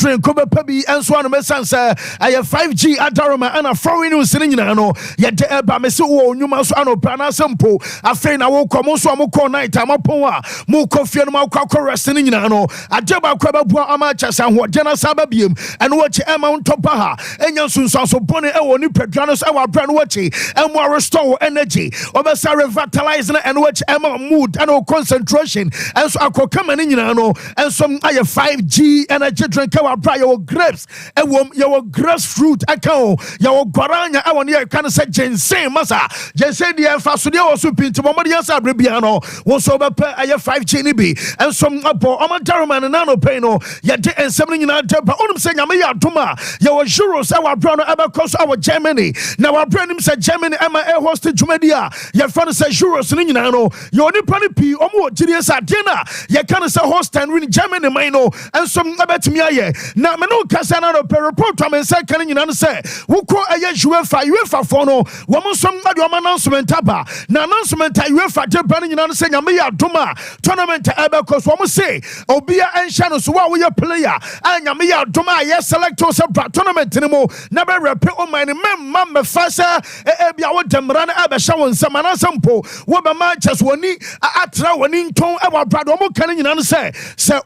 drink kobe pabi enso anu mesanse aye 5G adaroma ana foreign news ni nyina no ye de eba me se wo onwuma so anopa na sempo afei na wo komo so amukọ night amapon a mu kofie no makọ rest ni nyina no adeba kwa babua ama chasa ho de na sababiem eno wachi ema ntopa ha enya sunsanso bone e wo ni pedua no so e wa bra no wachi emo restore energy obesa revitalize na eno wachi ema mood and concentration enso akokama ni nyina no enso aye 5G energy drink e wa bra your grapes e wo your grapes fruit account your guaranya e won ye kan say ginseng masa ginseng de fa so de wo so pinti mo de yasa brebia no wo so be pa aye 5G ni bi enso abo omantaroman na no pay no ye de ensem ni nyina de pa onum say nyame ya doma ye wo euros e wa bra no e be cause our Germany na wa bra nim say Germany e ma e host dwumadia ye fa no say euros ni nyina no ye oni pa ni pi omo gire sa de na ye kan say host and win Germany man no enso abetimi aye na me no kasa na no report am say kan nyina no say wo ko aye UEFA for no wo mo som ade o announcement aba na announcement UEFA de ban nyina no say nyame ya doma tournament ebe cause wo mo say obia enhya no so wa wo ye player nyame ya doma ye select us tournament ni mo na be rep o man mem me fa say e bia wo demra na ebe hya won sam na sampo wo be ma chess woni atra woni nton e wa brado mo kan nyina no say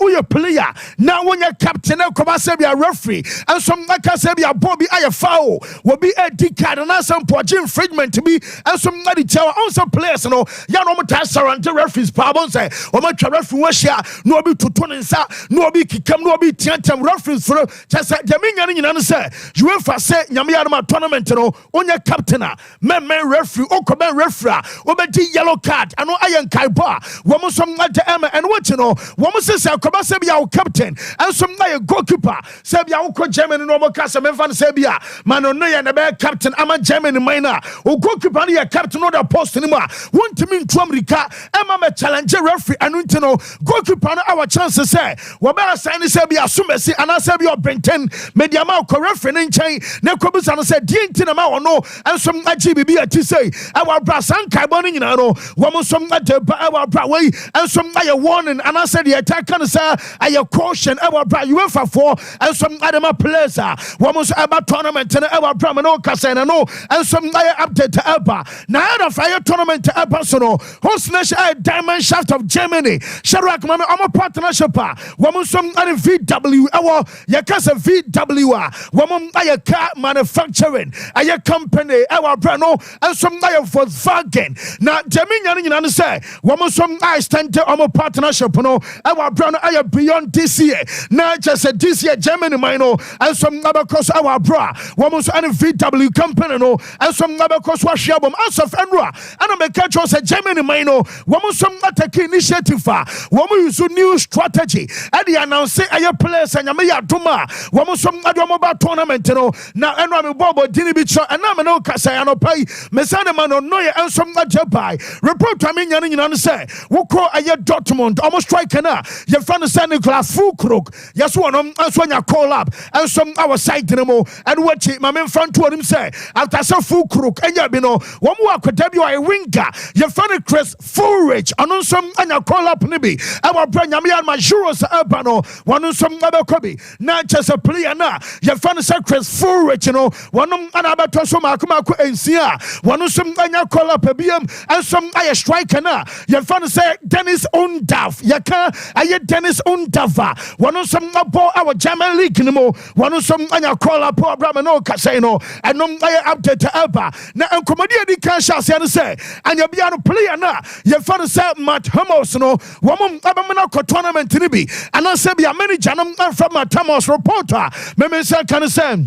wo ye player na wo ye captain e ko ba say bia referee and some aka say bia bobby aye foul wo bi edi card na sampo infringement bi and some na di tell on some players no ya no mo ta surrender referees pa bon say o ma twa referee wo hia no obi tutu ne nsa no obi kikam no obi tiantem referees for chess jaminya nyina no say UEFA say nyame ya ma tournament no onye captain a men referee o ko ben referee o be di yellow card ano ayen kaiba wo mo som na de em and what you know wo mo say ko ba say bia o captain and some na goalkeeper say bia wo ko Germany no mo ka say men fan say bia man no ye na be captain ama Germany minor o goalkeeper na captain no the post ni ma want me to America ema me challenge referee anu ntino goalkeeper na our chances say wo be assign say bia sumesi ana say bia Brenton media ma ko referee ne nchen na ko bisa no say di ntina ma wo no and some agi bibi ati say our brasan kai bon nyina no wo mo som ade ba our bra we and some aye warning and I said the attack can say aye caution our bra UEFA for and some adama players wo mo so about tournament and our bra no kasa na no and some aye update eba na the fire tournament eba so no host nation diamond shaft of Germany Sharak man am partnership wo mo some and VW our ya kasa VW wo mo aye car manufacturing aye company our bra no and some aye Volkswagen na Germany nyina say wo mo some I stand on partnership no our brand aye beyond this year na just this year Germany mine and some other course our bra wo mo so an VW company no and some other course wa hwabom as of enra and make catch us Germany mine wo mo some attack initiative wo mo use new strategy and they announce aye place and me ya doma wo mo some adom ba tournament no na enra me bobo dini bi cho and na me no kasa ya no pai me say man no ye and some ajabai report to me nyina say wo ko aye Dortmund almost striker na your friend San Nicolas Fulkrug yes one so nya call up and some our side demo and what my men front to him say after so Fulkrug enya bi no wo mo akwada bi o winger your friend Chris Fulrich anon some anya call up ni bi our brand nyame ya ma euros aba no one some abekobi na just a player na your friend say Chris Fulrich no one anabeto so makoma ko ensia one some anya call up biem and some aye striker na your friend say Dennis Undav yaka aye Dennis Undava one some ball our German league no one some anya call up Abraham no kase no and no aye update eba na enkomodi edi kan shase say anya bia no player na your friend say Matt Hummels no one abamana ko tournament ni bi and say bia manager no from Thomas reporter me say kan say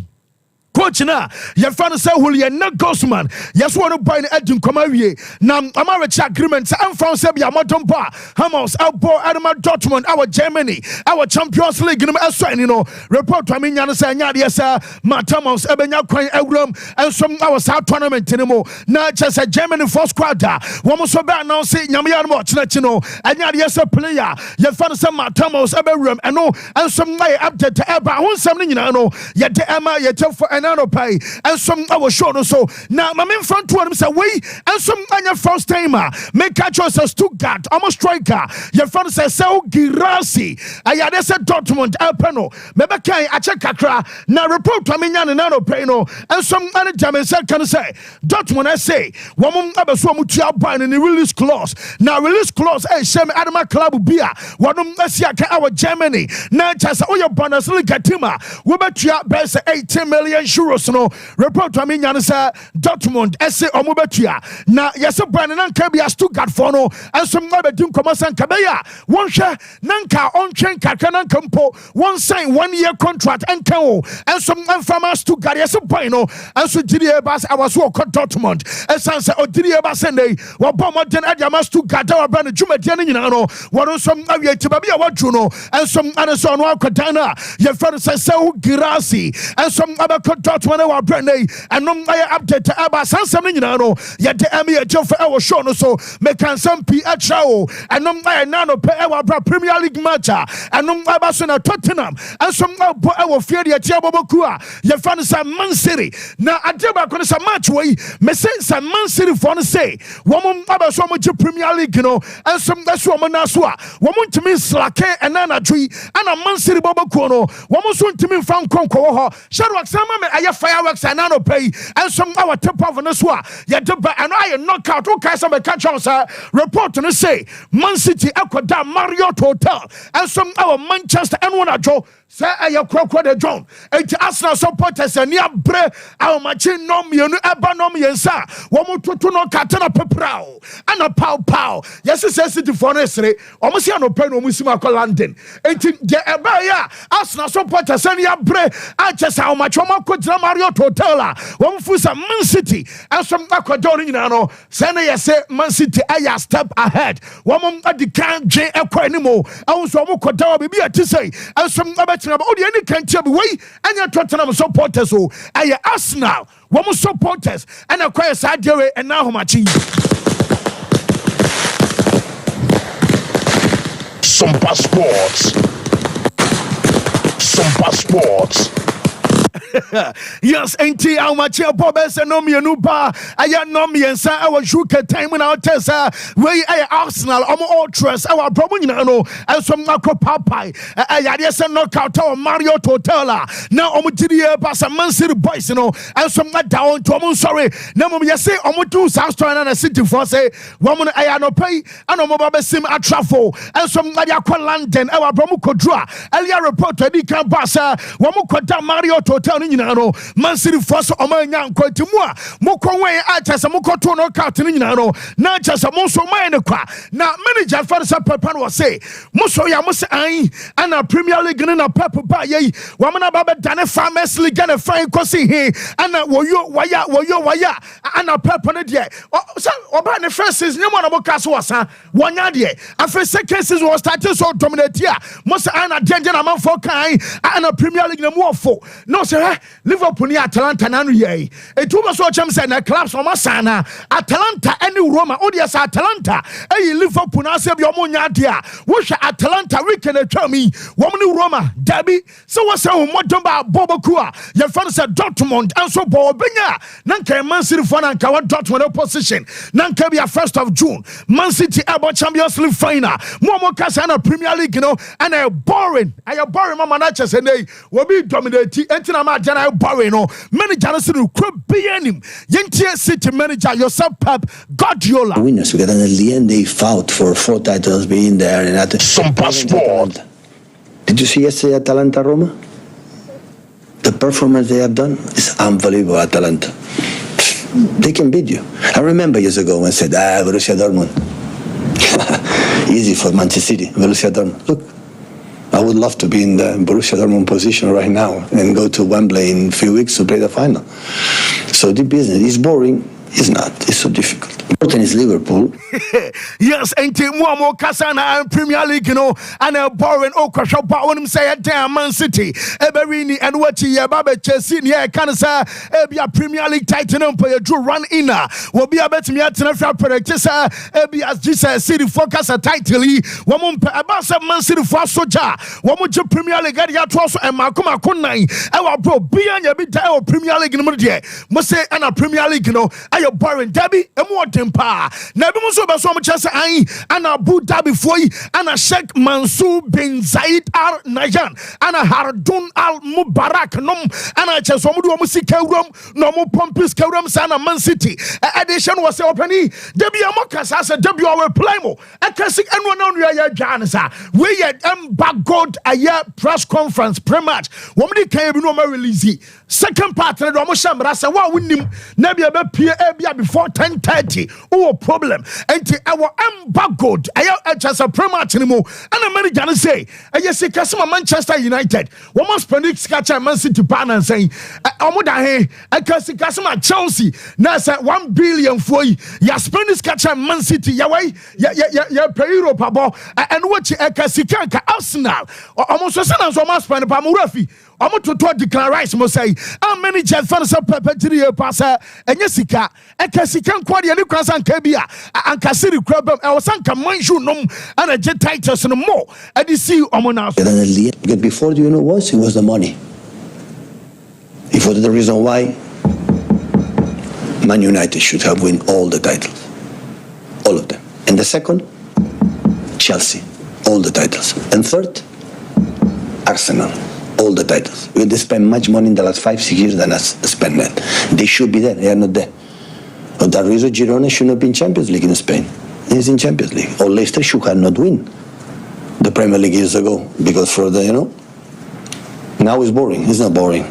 coach na your friend say Julian Nagelsmann yes one buy the edin come awie na amarecha agreement am from say bia motompa Hummels elbow Adama Dortmund our Germany our Champions League no eso ni no report to me nya no say nya de say Matamos ebenya kwan awuram and some our South tournament ni mo na just a Germany first quarter wo so be announce nyame ya no chinachi no anya de say player your friend say Matamos ebewuram and no and some my update eba won sam ni nyina no ye de ema ye tefo nano pay and some our show no so now my main front one say we and some anya first timer make catch us a Stuttgart almost striker your friend says so Girassi ayade said Dortmund Elpeno mebe kai a check kakra na report to me nyan nano pay no and some other German said can say Dortmund I say woman abeso mutua ban in the release clause now release clause eh shame adama club bia wonum asia ka our Germany na chasa oyo Bundesliga team we betua best 18 million euros no report to me nyan say Dortmund ese omo betua na yese ban na nka bia Stuttgart for no and some other team commerce kabeya won hwe nanka on train kakra nanka mpo one sign 1 year contract and can and some from Stuttgart yese ban no and so gidie bas our so Dortmund esanse odiri eba sendei wo bommo den adiama Stuttgart wa bra ne dwumadie ne nyina no woro som awie tiba bia wadwu no ensom aneso no akodan na ye fere se Girassi ensom abako Dortmund wa bra nei enom aye update eba sansam ne nyina no ye de emi ejofa e wo show no so make ansam pi atrao enom aye nano pe e wa bra Premier League match enom aba so na Tottenham ensom abo e wo fie de tia boboku a ye fere se Man City na adeba ko se match we me say Man City for no say woman aba so mo Premier League no and some that's woman na so a woman to me slake and na tree and a Man City boboku no woman so ntimi fan konko ho shadow sama me aye fireworks and no pay and some our tip of no so a ye deba and I knockout o kai some catch on sir report no say Man City akoda Marriott Hotel and some our Manchester and one ajo say aye krokro de John enti Arsenal supporters and near bre our machine no mienu eba no yensa woman tutu no katana peprao and a pow yes City for nesre omo se no pen omo sima ko London enti de eba ya Arsenal supporters and near bre Manchester how much omo ko dra Marriott Hotel a woman fu sa Man City and some akodo nyina no say na yes Man City aya step ahead woman adi kan dwe ekwa animo awon so omo koda bibi ati say and some abetina o de any kan tia bi wey anya Tottenham supporters o aya Arsenal woman supporters and acquire Sadio and now machi Sompa Sports. Yes, ain't how much your Bobes and no me nuba. I am no me and sa our Juka time when our Tessa way Arsenal all trust our Bromino and some Marco Papai. I yes and knockout our Marriott Hotel now Omutia pass a Man City boys and some down to Omun sorry. Now yes say Omutu South Carolina City for say woman I no pay and Omobabe sim at Traffo and some Nadiaqua London our Bromuko draw. Elia reporter di can pass Wamuko Marriott Hotel. Man City force omanya nkwantimua mokwenwe achasa mokoto no cut ni nyina no na achasa monso man kwa na manager farisa papa no say muso ya musa an ana Premier League ni na papa ba yi wamana baba dane Farmers League na fan kosi he ana woyo waya ana papa no de so oba ne first season nyamo na bokaso wasa wonya de after second season was starting so dominate here musa ana denje na man for kan ana Premier League na mo fo no say Liverpool ni Atalanta nanu ye etuba so chem say na clubs o masana Atalanta any Roma odias Atalanta Liverpool na say bi o nya de a wo hwe Atalanta weekend atwami wo ni Roma derby so wo say wo modon ba boboku a ye fan say Dortmund and so bo benya nanka Man City for nanka wa Dortmund position nanka be 1st of June Man City about Champions League final mo kasa na Premier League and boring mama na chese nei wo bi dominate entina ma jana boring no manager no could be him yentie City manager yourself Pep Guardiola winners because at the end they fought for 4 titles being there and at Sompa Sport. Did you see yesterday Atalanta Roma? The performance they have done is unbelievable. Atalanta, they can beat you. I remember years ago when I said Borussia Dortmund easy for Manchester City. Borussia Dortmund, look, I would love to be in the Borussia Dortmund position right now and go to Wembley in a few weeks to play the final. So the business is boring. It's not. It's so difficult. Important is Liverpool. Yes, and Timuamo Casana Premier League, and boring Okasha when him say damn Man City, Eberini and what ye Baba Chelsea, yeah, Canasa, Ebia Premier League title for your Drew run inner will be a better me at NFL Predictisa, Ebia Jesus City focus a title, Wamum Abasa Man City for Soja, Wamuja Premier League at Yatros and Makuma Kunai, our bro, Bian Yabita Premier League in Mudia, must say, and a Premier League, are you boring Debbie and more temper. Never so much as I and Abu Dhabi Foy and a Sheikh Mansour bin Zayed Al Nahyan and a Hardoun Al Mubarak Nom and I just want to Musika no more Pompis Karam Sana Man City. Addition was opening. Debbie Amokas as a W our Plamo. A classic and one on your Janasa. We had Mbagod a year press conference pre-match. Woman came no more release. Second part of the Romosham Rasa, what win him? Nebia before 10:30. Oh, problem. And our Mbagod, I just a pre-match anymore. And American say, I just say, Customer Manchester United. One must predict Scatcher Man City Pan and saying, Omoda, I can see Customer Chelsea. Now, 1 billion for you. Ya spend this Scatcher Man City, Yaway, ya pay Europa, and what you can see Arsenal. Almost a sentence of Mass Pan Pamurafi. I'm to declare rights, must say, how many jet fans are perpetually passer, and Jessica, and Cassican Quadia, Lucas and Kabia, and Cassidy Crab, I was on Kamanju Nom, and a jet titles and more. I did see Omonas. Before, do you know what? It was the money. It was the reason why Man United should have won all the titles. All of them. And the second, Chelsea, all the titles. And third, Arsenal. All the titles. They spent much money in the last 5-6 years than us spent that. They should be there. They are not there. For that reason, Girona should not be in Champions League in Spain. He's in Champions League. Or Leicester should have not win the Premier League years ago because for the now it's boring. It's not boring.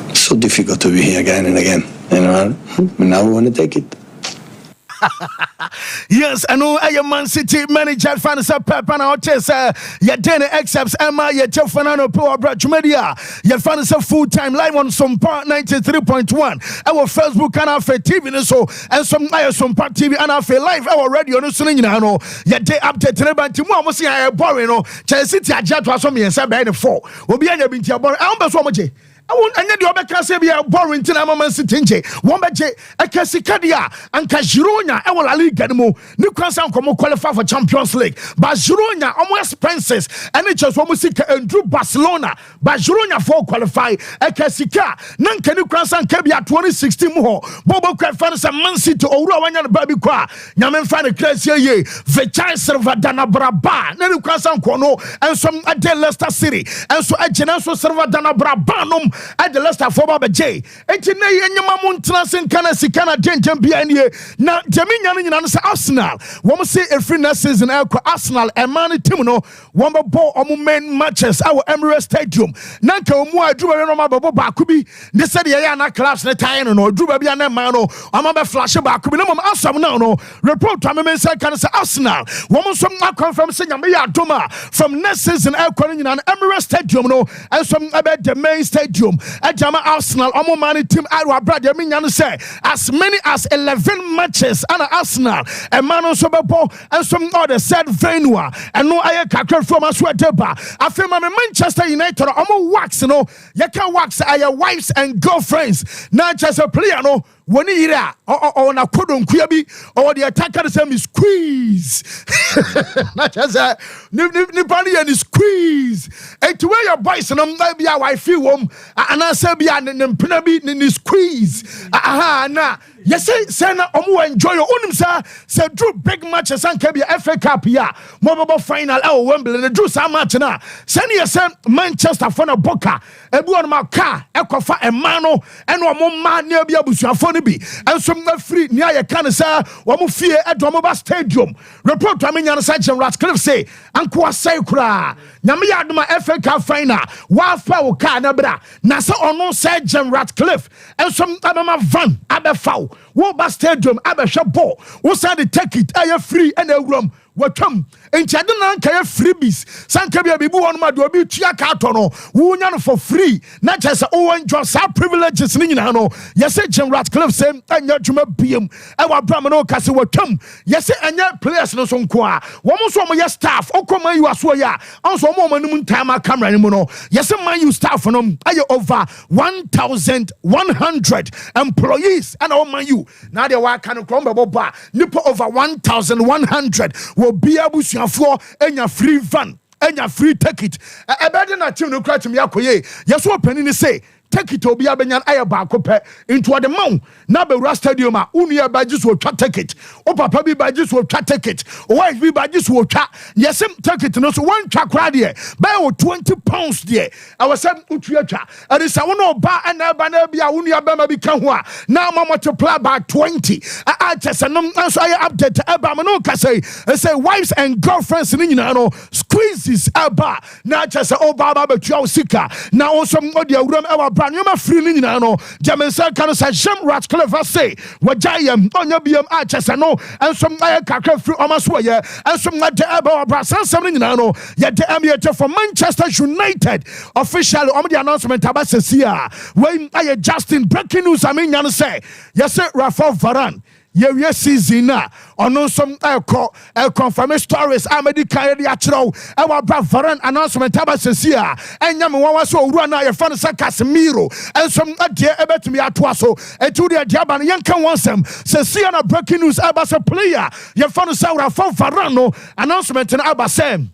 It's so difficult to be here again and again. Now we want to take it. Yes, I know I am Man City manager fans up Pep and Otis. Your dinner accepts Emma, your Jeff Fernando Power Branch Media. Your fans are full time live on Sompa 93.1. Our Facebook and our TV, so and some Sompa TV and our live our radio. No, so you know, your day update. But tomorrow, we see I boring. No, Chelsea, I just was on me and said, "By 4, we'll be able to boring." I'm so much. I won't any the other class be a boring to Man City. One budget, a Cassicadia, and Girona, I will league anymore. New Cansan come qualify for Champions League. But Girona, almost expenses, and it just almost and drew Barcelona. But Girona for qualify a Cassica. None can you Cansan Cabia 2016 more. Bobo Crafans and Man City or Rowan Baby Qua. Yaman find a class ye. Vechai Servadana Braba, Nenu Cansan Quono, and some at Leicester City, and so at Genaso Servadana Brabanum. At the Leicester for Baba J. Etine Yamamun Transin Canasicana Jenjam Bianie. Now, Jaminian in answer Arsenal. One say a free season Arsenal and Mani Timono. One ball on men matches our Emirates Stadium. Nanka Mua drew a Babo Bakubi. They said Yana class the time or drew a Biana Mano. I'm a flash of Bakubi. No, I'm awesome now. Report to me say Canasa Arsenal. Woman some from Sayamia Doma from next season in an Emirates Stadium. No, and some about the main stadium. At Jama Arsenal, Omomani team, our brother, say as many as 11 matches and Arsenal, and Mano Sobapo, and some other said Venua, and no I can't from us where Deba. I feel my Manchester United, Omo wax, you can wax our wives and girlfriends, not just a player, no. When you hear or na kodon kuyabi or the attacker the same is squeeze. Not just a nipani and squeeze. And to where your boys and be our wife and I say be an penabi in squeeze. Aha na. Yes, say na omo enjoy your own sir. Say drew big matches and can be FA Cup here. Mobile final Wembley and drew some match na. Send you say Manchester for a Boca. Ebu on my car. Ekofa emano and one man near be abusuafo bi. And some free near your can say one fear at Domoba Stadium. Report to me and Sergeant Ratcliffe say Uncle say kra. Nyame aduma FA Cup final. Wa fa wo car na bra. Na say ono Sergeant Ratcliffe. And some abama van abefa. Woba Stadium abehwe ball. Wo say the take it aye free and a room. watwam enti ade na nka ya freebies sanka bia bibu won ma de obi tua ka to no wo nya no for free na chese o enjoy sa privileges ni nyina no yese Jim Ratcliffe say anya dwuma biem e wa bram no ka se watwam yese anya players no so nko a wo mo so mo ye staff okoma you aso ya anso mo manum ntama camera ni mu no yese man you staff no aye over 1,100 employees and all man you now they wa kan krombe boba nipo over 1,100 will be able to afford enya free van enya free ticket ebede na team no kra to me akoye yeso opani ni say take it obi abenyan aye baako pe into the mount na be Rust Stadium a unu ba just wo twa ticket o papa bi ba just wo twa ticket o wife bi ba just wo twa yesem ticket no so one twa kra de buy o 20 pounds there I was say utua twa and say wono ba na ba na bia unu ba ma bi ka ho a na ma multiply by 20 I just no so I update eba ma no ka say wives and girlfriends ni nyina no squeezes eba na just o ba ba tua sika na also odi awuram ewa Branyoma free ni nyina no Jamensa kan say Jim Ratcliffe say wajayam onya biam a chese no ensom aye kakra free omaso ye ensom ngade aba obrasan sam ni nyina no ye de amiete for Manchester United officially the announcement about sesia when aye Justin breaking news nya no say yes Rafa Varane ye season na ono some confirm stories amedi kan de achiro e wa bra Varane announcement about sesia enya me wan so owura na ye fan sa Casemiro ensom ade ebetumi atoa so etu de aba na yenkan wansem sesia na breaking news about a player ye fan sa Rafa Varane no announcement na aba sem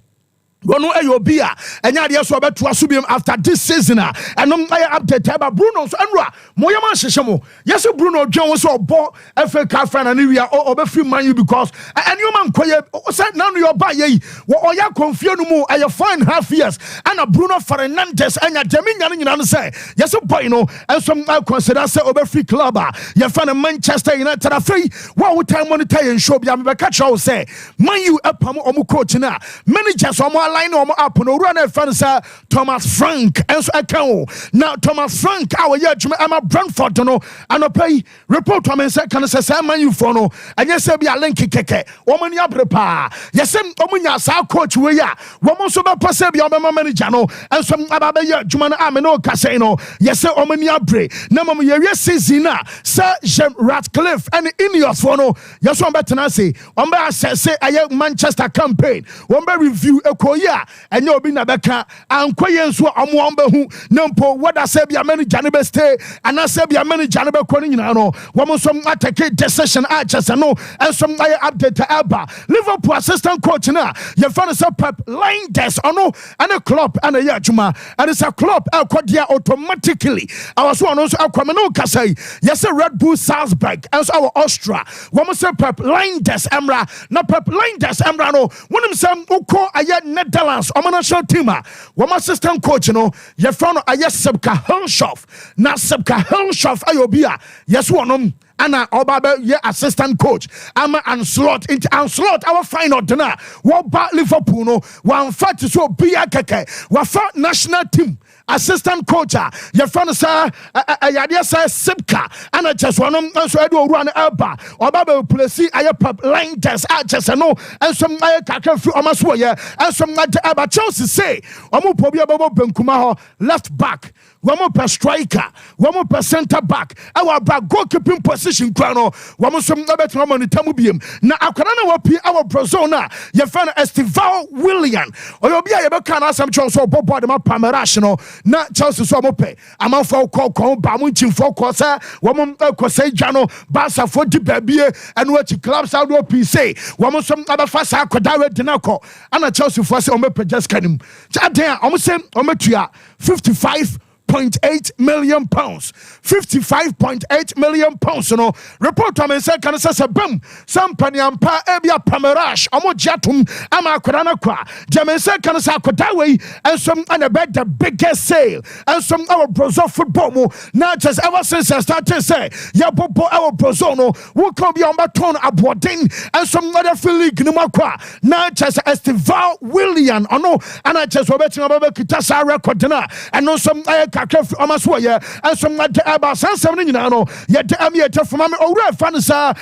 Gonu Ayobia, and Yadia so about to assume after this season. And I update about Bruno's Andra, Moyaman Shamo. Yes, Bruno Jones or Bo, FA Cafran and Area or free money because and you man quiet said none of your buy ye or ya confuse more and you find half years and a Bruno Fernandes and a Jamaican say yes, boy, no, and some consider say over free club. You find a Manchester United a free. What would time monetary and show Yamaka catch all say, man, you up on coach now. Managers on my line on up no run fans Thomas Frank and so account now Thomas Frank our year Emma Brentford no and pay report on second say man you for no and yes be a link keke woman ya prepa yes omunya sa coach we ya woman so be pass be o manager no and some ababa ya dwuma no ameno ka say no yes omunya bre na mom ye season na Sir Jim Ratcliffe and Ineos for no yes one better say on be say aye Manchester campaign one be review ekoye and you be na beka and kwaye nso amwomba hu nempo wada say be manager ne be stay and I say be manager ne be koni nyina no wo so atake decision just no and some update Alba Liverpool assistant coach na you find say Pep Linders ono and a club and a yajuma and it's a club kwadia automatically I was one also akwameno ka say yes Red Bull Salzburg and our Austria wo say Pep Linders emra na Pep Linders emra no wonim say uko aya Netherlands national team one assistant coach no ye found Sebka Helshoff na Sebka Helshoff ayobia yes one Anna Obaba ye assistant coach ama Anslot into Anslot our final dinner what ba Liverpool no one fight so be keke wa national team assistant coach your friend sir ayadia say Sebka and I just want so do run Elba Obaba play aye Pep Linders just no and some aye kakra free omaso ye and some Aba Chelsea say omo pobi ababo benkuma ho left back one per striker, one per center back. Our goalkeeping position, Crano, one some better on the Tamubium. Now, Akana Wapi, our Brozona, your friend Estival William, or you'll be able to ask some chance or Bob Bottom Pamarashino, not Chelsea Somope. I'm out for call, Bamunchin for Cosa, woman Cosay Jano, Basa for Baby, and what you clubs out of PC. One some other fast Kodare Dinaco, and a Chelsea for Omepe just can him. Chadea, almost Ometria, 55.8 million pounds. 55.8 million pounds. You know, report on me say can say bam. Sompa ampa ebia pamerash. Omo jatum ama kodana kwa. Jamen say can say kodawe and some and about the biggest sale and some our Brazil football mo. Not just ever since I started say ya popo our Brazil no. We can be on baton aboarding and some other league numa kwa. Not just Estival William. Oh no, and I just wabeti about kitasa record na and no some kakra omaso ye enso ngade aba sansam ni nyina no ye de amiete fama me owura fa no sa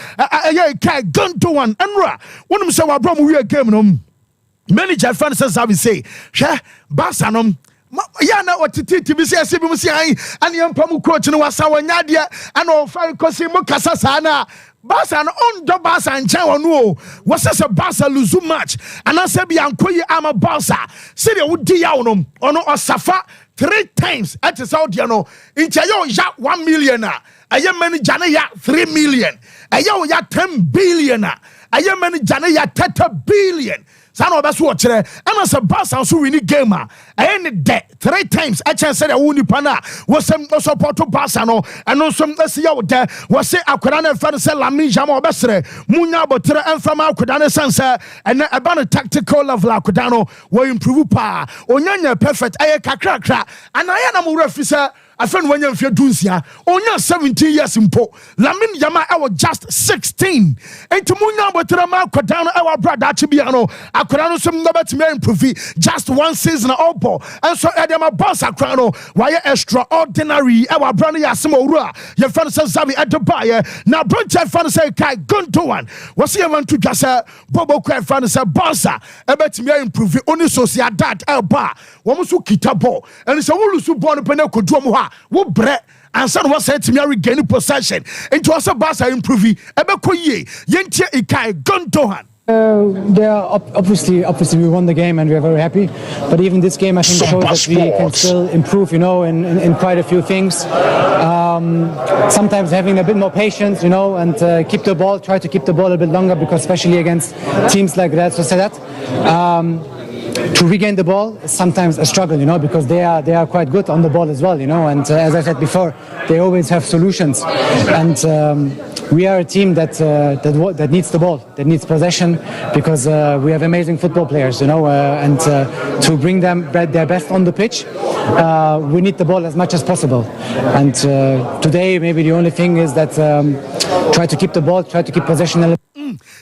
ye kai gunto one enra wonum se wa bro mu wie game no manager fan says I say hwe Barca no ya na otiti bi se bi mu se an an ye mpamu coach no wasa wanya de an o fa kosi mu kasa sa na Barca no on do Barca nchen wonu o wose se Barca lose match and I say bi ankoyi ama Barca se de wudi ya wono ono osafa 3 times at Saudi no incha yo ya 1 million aye manager na ya 3 million aye ya 10 billion aye manager na ya 30 billion Sano obeso wo kire ana se Barca so win game any de 3 times a chance say wo nipa na wo sem support Barca no eno so asiya wo de wo se akwara na fa no se Lamine Yamal obesere munya botere emfa ma akwara na sense ene eba no tactical level akwara no wo improve pa onyanya perfect aye kakra ana ya na mo refi se afen wanya mfie dunsia onya 17 years mpo Lamine Yamal I was just 16 enti munya botere ma akwara no e wa brother achibia no akwara no so mbetime improve just one season all ball and so edema boss akwara no why extraordinary e wa brother yasem owura ye fan say Xavi Adebayo na Bronche fan say kai gonto one was ye want to just Bobo Kwa fan say Barca e betime improve oni Sociedad elba wo so kita ball and so wo lusu ball no pene kodu mo ha wo bre and son was said to me regain possession into us Barca improve e be koye yentie ikai gonto one. They are obviously we won the game and we are very happy. But even this game, I think shows that we can still improve, in quite a few things. Sometimes having a bit more patience, and try to keep the ball a bit longer, because especially against teams like Real Sociedad, to regain the ball is sometimes a struggle, because they are quite good on the ball as well, and as I said before, they always have solutions. And we are a team that needs the ball, that needs possession, because we have amazing football players, and to bring them their best on the pitch, we need the ball as much as possible. And today, maybe the only thing is that try to keep the ball, try to keep possession a little.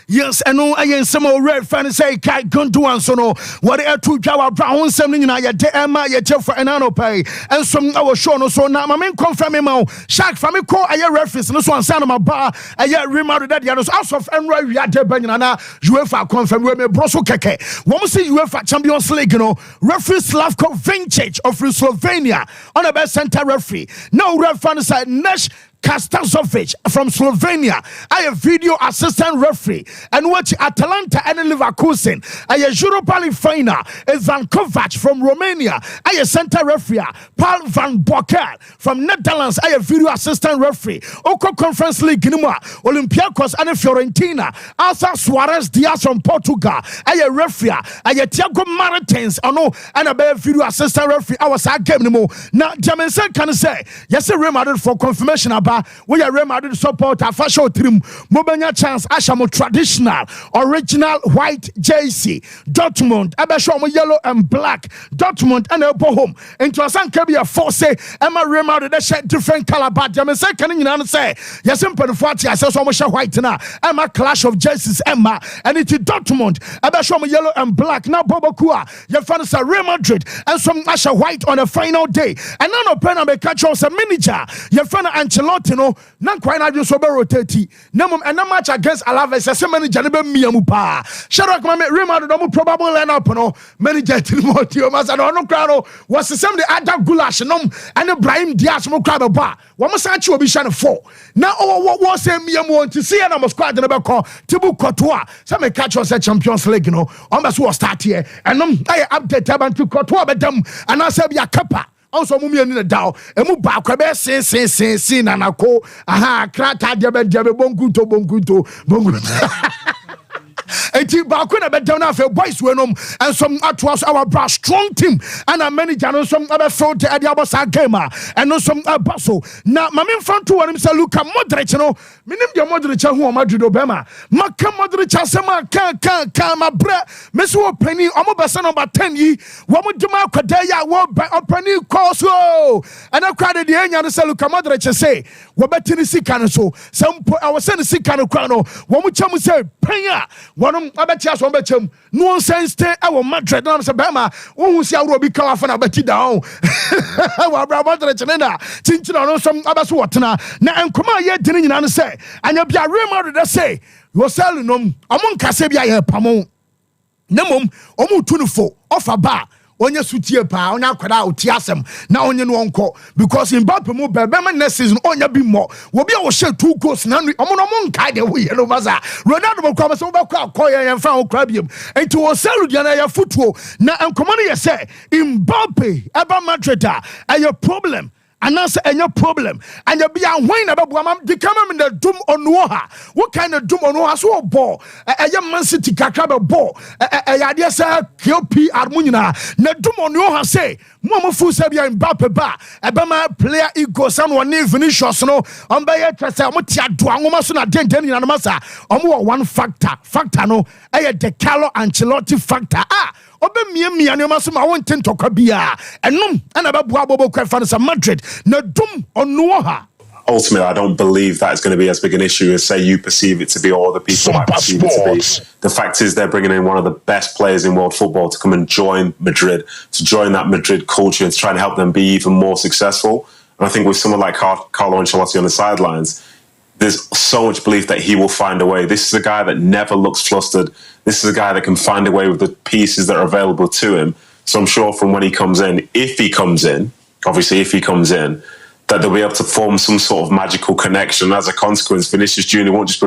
Yes, I know I am some red fan say kai gonto anso no what e to dwa brown sem nyina ye de ema ye chefo enano pay and some our show no so na ma confirm me ma shark fa me call aye reference no so ansa na ma ba aye remar that ya no out of enra wi ade ba nyina na UEFA confirm we me broso keke wo mo say UEFA Champions League no referee Slavko Vinčić of Slovenia on the best center referee no ref fan say Nesh Kastazovic from Slovenia, I a video assistant referee, and watch Atalanta and Leverkusen. I a Europa League final, Ivan Kovac from Romania. I a center referee, Paul van Bokel from Netherlands. I a video assistant referee. Oko Conference League Ginuma, Olympiacos and Fiorentina. Arthur Suarez Diaz from Portugal. I a referee. I a Thiago Martins. I know, and a video assistant referee. I was at game anymore. Now, Jamin can say yes, a Real Madrid for confirmation about. We are Real Madrid supporter for show trim mobanya chance ashamo traditional original white JC Dortmund abesho mo yellow and black Dortmund and ebo home into asan kebi a force Emma Real Madrid they different color but them say kan nyina say yes mpedfo ati ase so mo share white na Emma clash of jerseys Emma and it Dortmund abesho mo yellow and black na bobokua your fans are Real Madrid and some asha white on the final day and none of pen be catch us a manager your fan Ancelotti no na kwai na dwo so be rotate na mum and match against Alaves say manager ne be miamu pa Shadrack ma Real Madrid no probable lineup no manager Timothy Omasa no kra no was the same the other goulash no and Ibrahim Diaz mo kra be ba wo mo san chi obi sha ne 4 na wo say miamu on to see na mo squad ne be call Tibu Courtois say me catch us Champions League no on be so start here and no I update about to Courtois be dem and I say be a kappa also mummy in the down and move back sin and I call crack bonguto. And Bakuna bet down after boys wenum and some atwas our brass strong team and a manager and some other front at the Abasa gamer and no some bustle. Now, my main front two and him Luka Modric, minim your Modric who Madrid Obama. Maka Modric Asama can my bread, Miss Penny, Omobasan about 10 ye, what would do my Kadeya walk by a penny course? And I cried at the end and I Luka Modric say, what better the sick and so some I was sending sick and crano, what would you say, Penya? One abetia so bechem no sense stay e Madrid na say be ma won si awro bi ka afa na beti down wa bra Madrid chenena chinchina no som abeso wotena na enkoma ye dini nyina no say anya bia Real Madrid say you sell nom omon kase bia ye pamo na mom omu tunufo offer ba onye sutie pa onye akwada otiasem na onye no onko because Mbappe mu bebe next season onye bi mo wo bia wo share 2 goals na omo nkai de wo ye no maza Ronaldo mo kwa so be kwa akoye ye fa wo kra biem enti wo selu dia na ye futuo na enkomo no ye say Mbappe eba Madrid a your problem and that's a problem. And you be a wine about the camera in the doom on Noah. What kind of doom on Noah? So a ball, a young Man City Kakaba ball, a idea, sir, KP Armunina. Na doom on Noah say, Mama Fusabia in Mbappe ba, a Bama player ego, someone near Vinicius, no, on by a Tressa, Motia, Duamasuna, Denton, and Massa, or one factor, no, a Decalo Ancelotti factor. Obe mi anemaso ma won tento kwabia enum ana babua bobo kwafan sa Madrid na dum onu ha. Ultimately, I don't believe that is going to be as big an issue as say you perceive it to be or other people might perceive it to be. The fact is they're bringing in one of the best players in world football to come and join Madrid, to join that Madrid culture and to try and help them be even more successful. And I think with someone like Carlo Ancelotti on the sidelines, there's so much belief that he will find a way. This is a guy that never looks flustered. This is a guy that can find a way with the pieces that are available to him. So I'm sure from when he comes in, if he comes in, obviously if he comes in, that they'll be able to form some sort of magical connection. As a consequence, Vinicius Jr. won't just...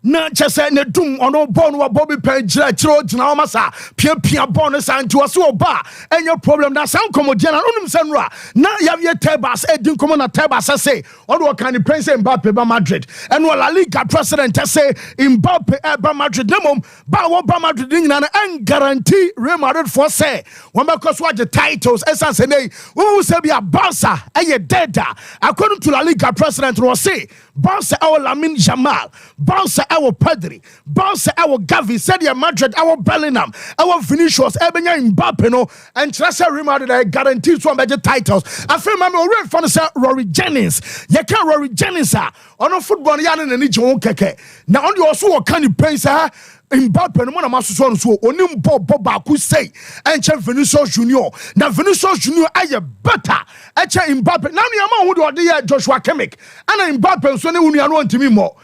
Na chese ne dum ono bon wa Bobby Pejra chiro jina masa pia bon santi waso oba enyo problem na san komodia na onum sanra na ya tebas edin komo na tebas say odo kan prince Mbappe ba Madrid eno La Liga president say Mbappe ba Madrid nemom ba wo ba Madrid nyina na en guarantee Real Madrid for say when because what the titles essence say who say bia Barca eye deda according to La Liga president no say Barca our Lamine Yamal Barca our Pedri, Barca our Gavi, said ya Madrid, our Bellingham, our Vinicius, Ebenya Mbappe, no, and Tressa Real Madrid guarantees 2 major titles. I feel my already found Rory Jennings. You can't Rory Jennings, on a football yan and any John Keke. Now, on you also can you pay, sir? Mbappe no mona masoso so onim boba ku say enche Vinicius Junior na Vinicius Junior aye better enche Mbappe na me ama hu de ode Joshua Kimmich ana Mbappe so ne wunu anu ntimi mo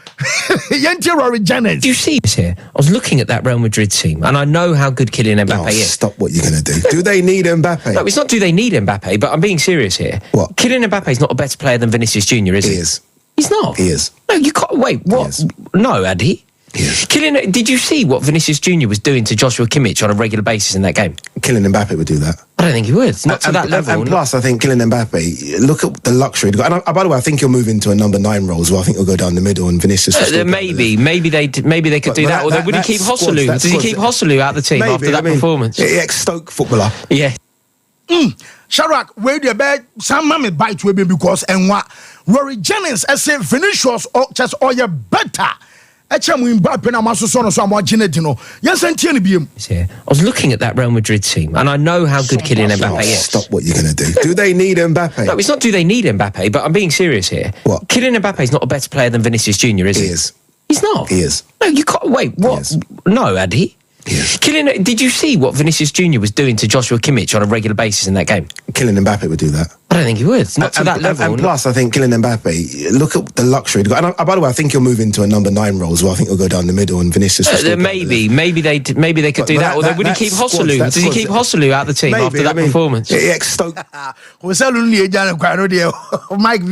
yenti Rory Jennings. You see this here? I was looking at that Real Madrid team and I know how good Kylian Mbappe is. Stop what you're going to do. Do they need Mbappe? No, it's not do they need Mbappe, but I'm being serious here. What? Kylian Mbappe is not a better player than Vinicius Jr., is he? He is. He's not. He is. No, you can't. Wait, what? No, Addy. Yes. Kylian, did you see what Vinicius Jr. was doing to Joshua Kimmich on a regular basis in that game? Kylian Mbappe would do that. I don't think he would. Not to that level. And plus, I think Kylian Mbappe, look at the luxury. And by the way, I think he'll move into a number 9 role as well. I think he'll go down the middle and Vinicius. Maybe they could do that. Or would he keep Hosselu? Does he keep Hosselu out of the team after that performance? Ex-Stoke footballer. Yeah. Sharak, where the bed, some mammy bite will be because and what Rory Jennings, I say Vinicius or just or you better. I was looking at that Real Madrid team and I know how good Kylian Mbappe is. Stop what you're going to do. Do they need Mbappe? No, it's not do they need Mbappe, but I'm being serious here. What? Kylian Mbappe is not a better player than Vinicius Jr., is he? He is. He's not. He is. No, you can't. Wait, what? No, Addy. Yes. Kylian, did you see what Vinicius Jr. was doing to Joshua Kimmich on a regular basis in that game? Kylian Mbappe would do that. I don't think he would. Not to that level. And plus, I think Kylian Mbappe, look at the luxury. And by the way, I think he'll move into a number 9 role as well. I think he'll go down the middle and Vinicius. Maybe they could do that. Or would he keep Hosselu? Does he keep Hosselu out of the team after that performance? Ex-Stoke. Mike,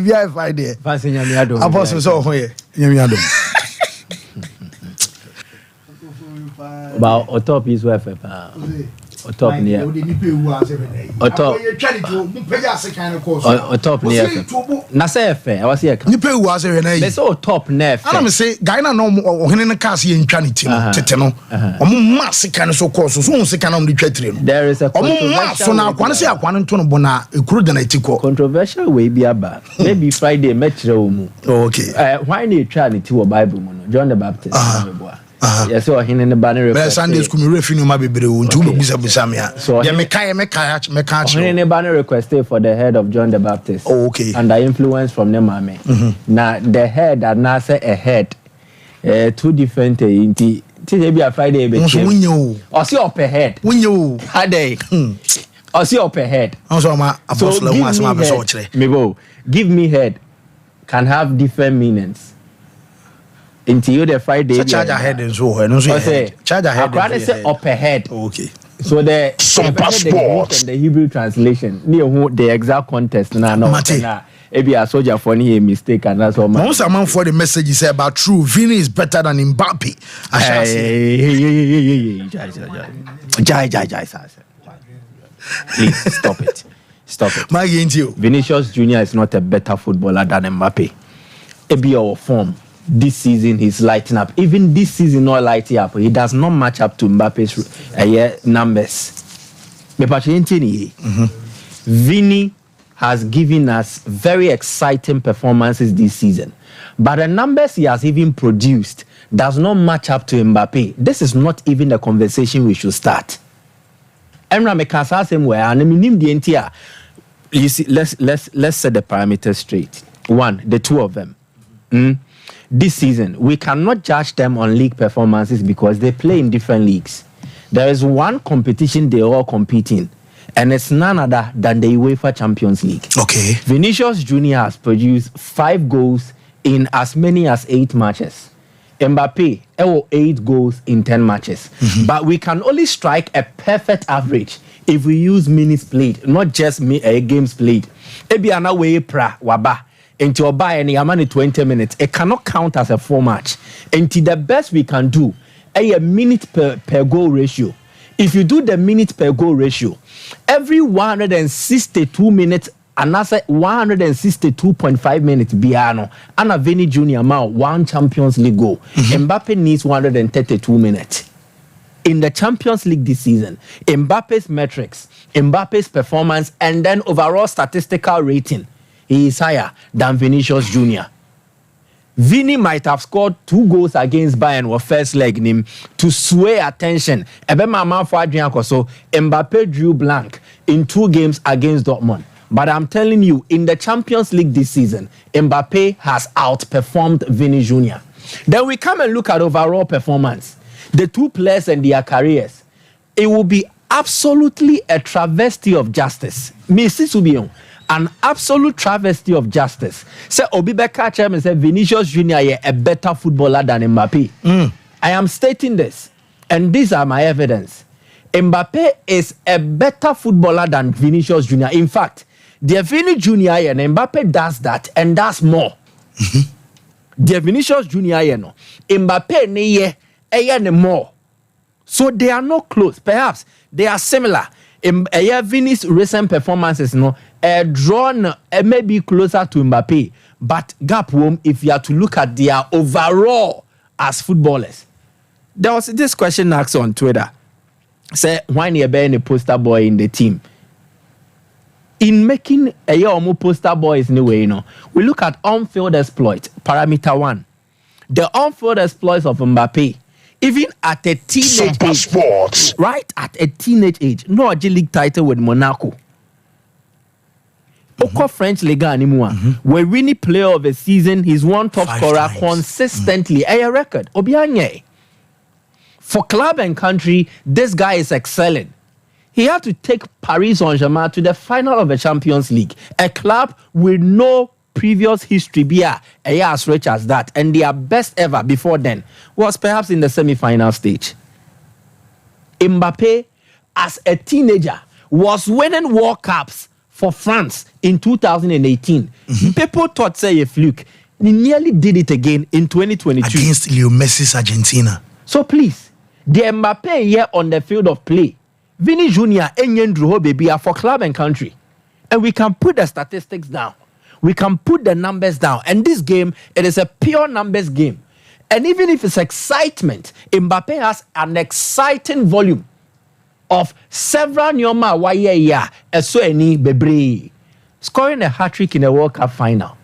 about on top is worth it. On top near. On top near. Na say fair. I was here. You pay was here na. Let's all top near. I say guy na no ohene ne cars ye ntwa ne tim tete no. Omo mass kan so course so so kan am de twatire no. There is a omo so na akwane say akwane nto no bona ekuru de na tiko. Controversial way bi aba. Maybe Friday metire omu. Okay. Why na twa ne ti wo Bible mu no. John the Baptist. Yes, so he in the banner. But Sunday school me refi no ma bebre o ntu mo busa busa me a. Ya me kai in the banner requested for the head of John the Baptist. Oh, okay. Under influence from the mame. Now the head and now say a head. Two different Today be a Friday, baby. Or see up ahead. When you had a or see up ahead. Also, give me head can have different meanings. Into you the Friday. So charge ahead and so on. Charge ahead. I say up ahead. Okay. So the Greek and the Hebrew translation near the exact context now. Maybe a soldier for any mistake and that's all. Most amount for the message is about true. Vini is better than Mbappe. Please stop it. Stop it. My you. Vinicius Junior is not a better footballer than Mbappe. Maybe our form this season he's lighting up. Even this season not lighting up. He does not match up to Mbappe's numbers. Vini has given us very exciting performances this season. But the numbers he has even produced does not match up to Mbappe. This is not even the conversation we should start. Emra Mekasa same way, and you see, let's set the parameters straight. One, the two of them. This season, we cannot judge them on league performances because they play in different leagues. There is one competition they all compete in, and it's none other than the UEFA Champions League. Okay. Vinicius Junior has produced 5 goals in as many as 8 matches. Mbappe, 8 goals in 10 matches. But we can only strike a perfect average if we use minutes played, not just games played. Ebi anawe pra waba. Into your buy any amount 20 minutes. It cannot count as a full match. Into the best we can do, a minute per goal ratio. If you do the minute per goal ratio, every 162 minutes, another 162.5 minutes biano, and a Vini Junior amount 1 Champions League goal. Mbappe needs 132 minutes. In the Champions League this season, Mbappe's metrics, Mbappe's performance, and then overall statistical rating, he is higher than Vinicius Junior. Vini might have scored 2 goals against Bayern or first leg him to sway attention. Mbappe drew blank in 2 games against Dortmund. But I'm telling you, in the Champions League this season, Mbappe has outperformed Vini Junior. Then we come and look at overall performance. The 2 players and their careers. It will be absolutely a travesty of justice. An absolute travesty of justice. Say Obibeka chairman said Vinicius Junior a better footballer than Mbappe. I am stating this, and these are my evidence. Mbappe is a better footballer than Vinicius Junior. In fact, the Vini Junior and Mbappe does that and does more. The Vinicius Junior no Mbappe ne more. So they are not close. Perhaps they are similar. Vini's recent performances drawn maybe closer to Mbappe, but gap room if you are to look at their overall as footballers. There was this question asked on Twitter. Say, why you be a poster boy in the team? In making a poster boys anyway, we look at on-field exploit, parameter 1. The on-field exploits of Mbappe, even at a teenage age, right at a teenage age, no league title with Monaco. French Ligue anymore. We're winning player of the season. He's one top scorer consistently. A record. Obianye. For club and country, this guy is excelling. He had to take Paris Saint-Germain to the final of the Champions League. A club with no previous history be as rich as that. And their best ever before then was perhaps in the semi-final stage. Mbappe, as a teenager, was winning World Cups for France in 2018. People thought, say, a fluke. He nearly did it again in 2022. Against Leo Messi's Argentina. So please, the Mbappe here on the field of play, Vini Junior, baby, for club and country. And we can put the statistics down. We can put the numbers down. And this game, it is a pure numbers game. And even if it's excitement, Mbappe has an exciting volume of several nyoma bebre. Scoring a hat-trick in a World Cup final.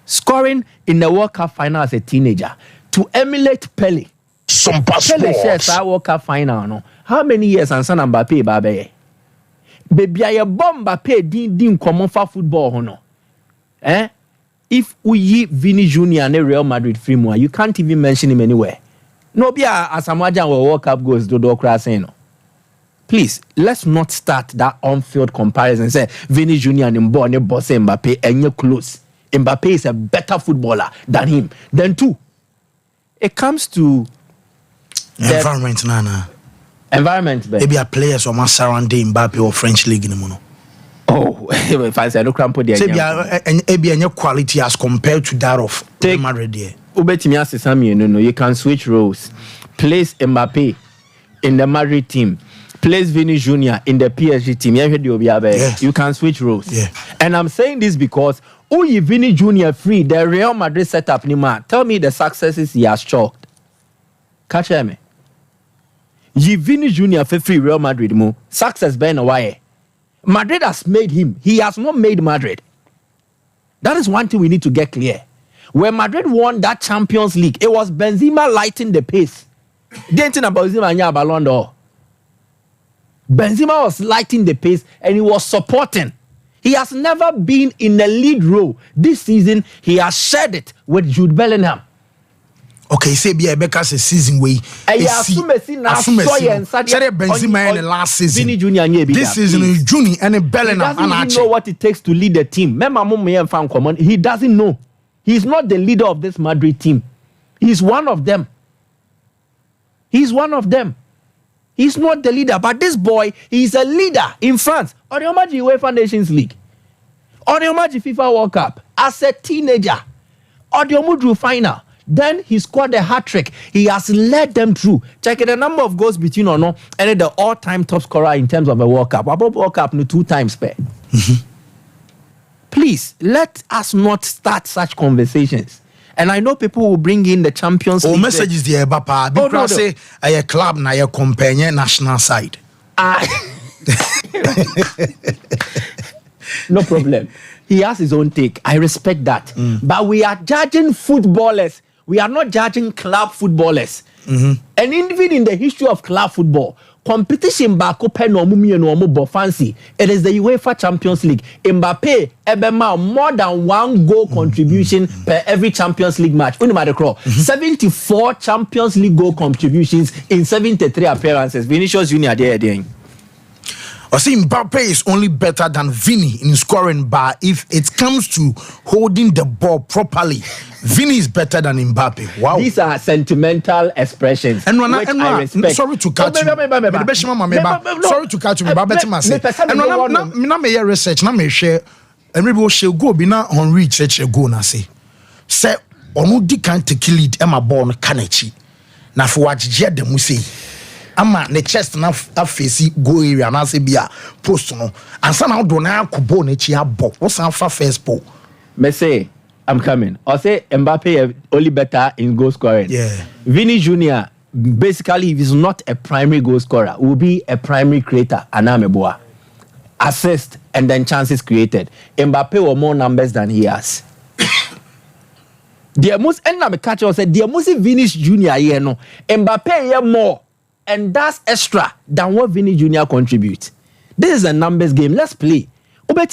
Scoring in the World Cup final as a teenager. To emulate Pele. Sompa Pele shares our World Cup final. No? How many years and son Mbappe babe? Baby, I bomb Mbappe din common for football. No? If we Vini Junior and Real Madrid free more, you can't even mention him anywhere. No be Asamoah World Cup goes to do saying. Please, let's not start that on-field comparison. Say Vini Jr. and Mbappe and you're close. Mbappe is a better footballer than him. Then two, it comes to environment, Nana. Environment, maybe a players or must surround Mbappe or French league in the mono. Oh, if I say no crampo there. Maybe a quality as compared to that of Madrid. You can switch roles. Place Mbappe in the Madrid team. Place Vini Jr. in the PSG team. Yeah. You can switch roles. Yeah. And I'm saying this because you Vini Jr. free, the Real Madrid setup, tell me the successes he has chalked. Catch me. Ye Vini Jr. for free Real Madrid mo success been a why. Madrid has made him. He has not made Madrid. That is one thing we need to get clear. When Madrid won that Champions League, it was Benzema lighting the pace. Didn't think about Benzema and Ballon d'Or. Benzema was lighting the pace and he was supporting. He has never been in a lead role. This season, he has shared it with Jude Bellingham. Okay, say be a Becca's season way. Benzema in the last season. This season, Juni and Bellingham. He doesn't know what it takes to lead the team. He doesn't know. He's not the leader of this Madrid team. He's one of them. He's not the leader, but this boy, he's a leader in France. On the UEFA Nations League. On the FIFA World Cup. As a teenager. On the final. Then he scored a hat-trick. He has led them through. Check the number of goals between or no, and the all-time top scorer in terms of a World Cup. Above World Cup, 2 times per. Please, let us not start such conversations. And I know people will bring in the Champions League. Messages there, Papa. Because say a club na your companion national side. No problem. He has his own take. I respect that. But we are judging footballers. We are not judging club footballers. And even in the history of club football, competition back open no fancy. It is the UEFA Champions League. Mbappe ebema more than 1 goal contribution per every Champions League match. 74 Champions League goal contributions in 73 appearances. Vinicius Junior there. I see Mbappe is only better than Vini in scoring, but if it comes to holding the ball properly, Vini is better than Mbappe. Wow. These are sentimental expressions. And I respect. Sorry to cut you. Sorry to cut you. I'm research. I'm share. And maybe we shall go be now on research go na say. Say onu di kan take lead Emma ball no kanechi. Na for what the musi. Ama ne chest na face go area na say bia post no ansa na do na akubo na chi abo wo san fa first ball me say I'm coming. I say Mbappe only better in goal scoring. Yeah. Vini Jr. basically if he's not a primary goal scorer will be a primary creator anameboa assist and then chances created. Mbappe were more numbers than he has. The most and na me catch us say the most Vini Jr. here no Mbappe here more. And that's extra than what Vini Jr. contributes. This is a numbers game. Let's play. I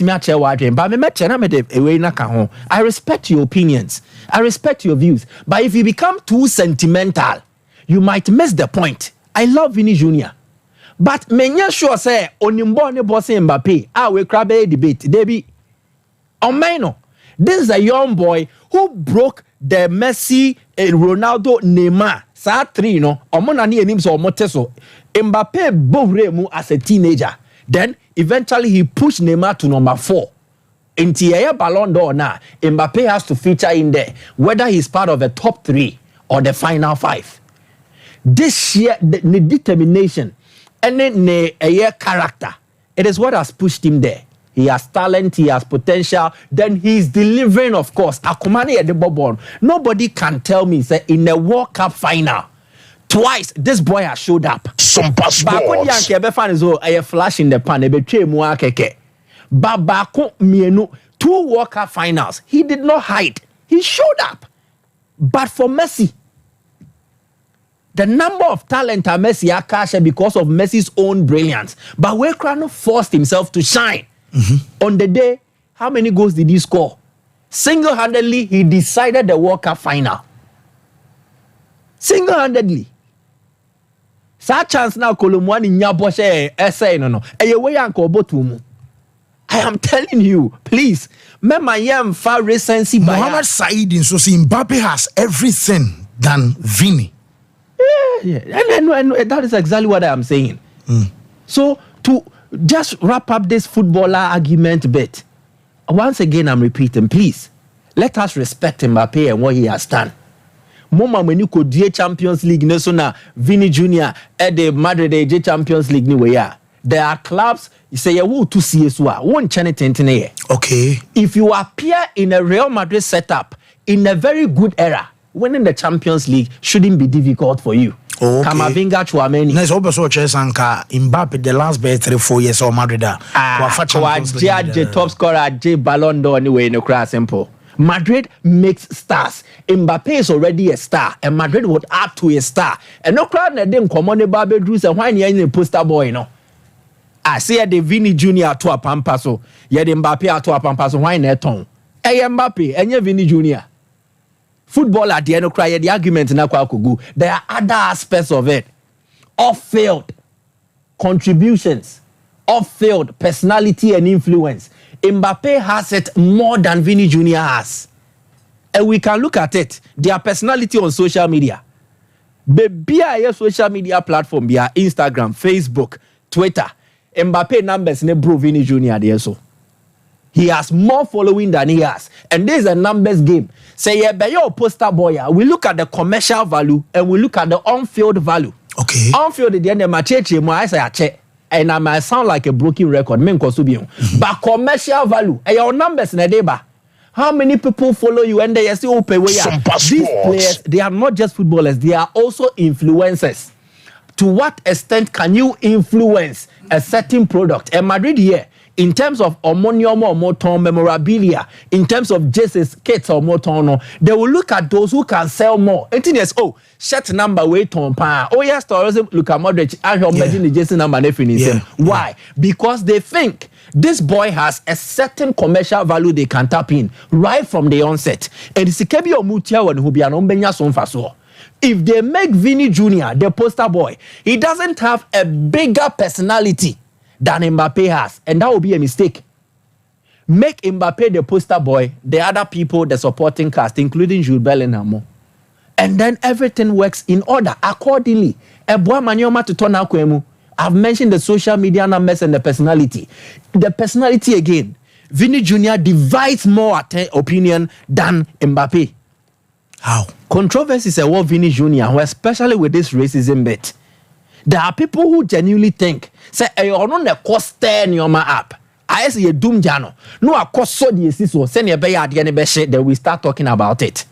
respect your opinions. I respect your views. But if you become too sentimental, you might miss the point. I love Vini Jr. But menya sure say onimbo ne boss Mbappe. We crab a debate. Debi. Omeno. This is a young boy who broke the Messi, Ronaldo, Neymar. Sa 3 no omona ne anim so omoteso Mbappe bohre mu as a teenager, then eventually he pushed Neymar to number 4 into a Ballon d'Or. Now Mbappe has to feature in there whether he's part of the top 3 or the final 5. This year the determination and the character, it is what has pushed him there. He has talent, he has potential, then he's delivering, of course. Akumani at the Bobon. Nobody can tell me, say, in the World Cup final, twice this boy has showed up. Sompa Sports. A flash in the pan, Babako Mienu, 2 World Cup finals. He did not hide. He showed up. But for Messi, the number of talent at Messi Akasha because of Messi's own brilliance. But Wekrano forced himself to shine. On the day, how many goals did he score? Single-handedly, he decided the World Cup final. Single-handedly. Sa chance now Kolomwani nyaboshe essay no. Eye way anko botumu. I am telling you, please. Remember, yam far recency. Mohamed Said in so Mbappe has everything than Vini. Yeah. And that is exactly what I am saying. So to just wrap up this footballer argument bit, once again I'm repeating, please let us respect Mbappe and what he has done. Moma when you could do Champions League, na Vini Jr. at the Madrid Champions League ni ya. There are clubs you say you will to see as well. One channel tentine. Okay. If you appear in a Real Madrid setup in a very good era, winning the Champions League shouldn't be difficult for you. Okay. Kamavinga Chouameni. Nice. Also, Chesanka Mbappe the last 3-4 years or Madrid. Top scorer, J Ballon d'Or anyway in the class simple. Madrid makes stars. Mbappe is already a star, and Madrid would add to a star. And no crowd na dem come on the Barbe Drews and why you poster boy, you know. I say the Vini Jr. to a pampaso, yet Mbappe to a pampaso, why not tongue? Hey Mbappe, and you Vini Jr. Football at the end of cry, the argument in Akwakugu. There are other aspects of it. Off-field contributions, off-field personality and influence. Mbappe has it more than Vini Jr. has. And we can look at it. Their personality on social media. Baby, social media platform, via Instagram, Facebook, Twitter. Mbappe numbers ne bro Vini Jr. there so. He has more following than he has. And this is a numbers game. Say, yeah, but your poster boy, we look at the commercial value and we look at the on-field value. Okay. On-field, the end of my church, I say, I check. And I might sound like a broken record. But commercial value, and your numbers in a day, how many people follow you and they still pay way? These players, they are not just footballers, they are also influencers. To what extent can you influence a certain product? And Madrid here, in terms of ammonium or moton memorabilia, in terms of Jesus kits or moton, they will look at those who can sell more. And yes, oh, shirt number wait on pa. Oh yes, look at Modric. I have imagine the Jesus number. Why? Because they think this boy has a certain commercial value they can tap in right from the onset. And it's a kebi omutia when who be an ombenya son faso. If they make Vini Jr. the poster boy, he doesn't have a bigger personality than Mbappe has, and that will be a mistake. Make Mbappe the poster boy, the other people, the supporting cast, including Jude Bellingham, and then everything works in order accordingly. I've mentioned the social media numbers and the personality. The personality again, Vini Jr. divides more opinion than Mbappe. How? Controversy is a war Vini Jr., especially with this racism bit. There are people who genuinely think, say, you're not a cost in your app. I say a doom jano. No, a cost so the so send your bay at the end then we start talking about it.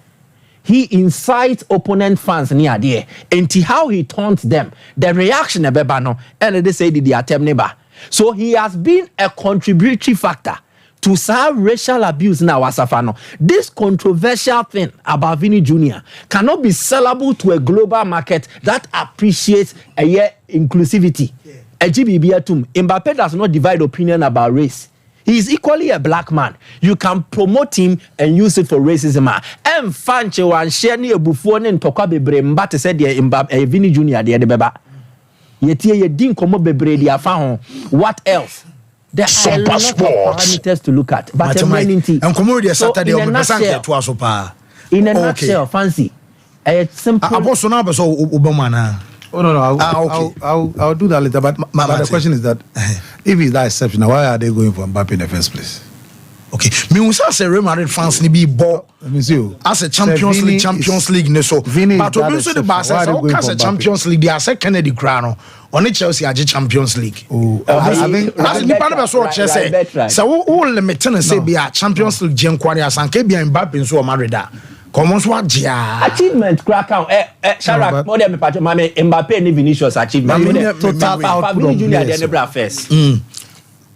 He incites opponent fans near there. And how he taunts them. The reaction of Bebano, and they say the attempt neighbor. So he has been a contributory factor to serve racial abuse now, Asafano. This controversial thing about Vini Jr. cannot be sellable to a global market that appreciates inclusivity. Mbappe does not divide opinion about race. He is equally a black man. You can promote him and use it for racism. And Fanche wan share ni ebufuo ne ntokwa bebre Mbappe said Mbappe Vini Jr. de beba. Yetie ye din komo bebre di afa ho. What else? There are a lot of parameters to look at. But in a nutshell, fancy. A simple. Oh no, I'll do that later. But the question is that if he's that exceptional, why are they going for Mbappe in the first place? Okay, me also as a Real Madrid fans ni be ball. As a Champions League ne so. But also the Barca as a Champions League, they are second the crown. Only Chelsea are Champions League. I think that's the part of what Chelsea say. So all the maintenance say be a Champions League gen kwani asanke be Mbappe so Madrid. Comment soit dia achievement crack out Sharak more than Mbappe ni Vinicius achievement total output Junior the Nebra first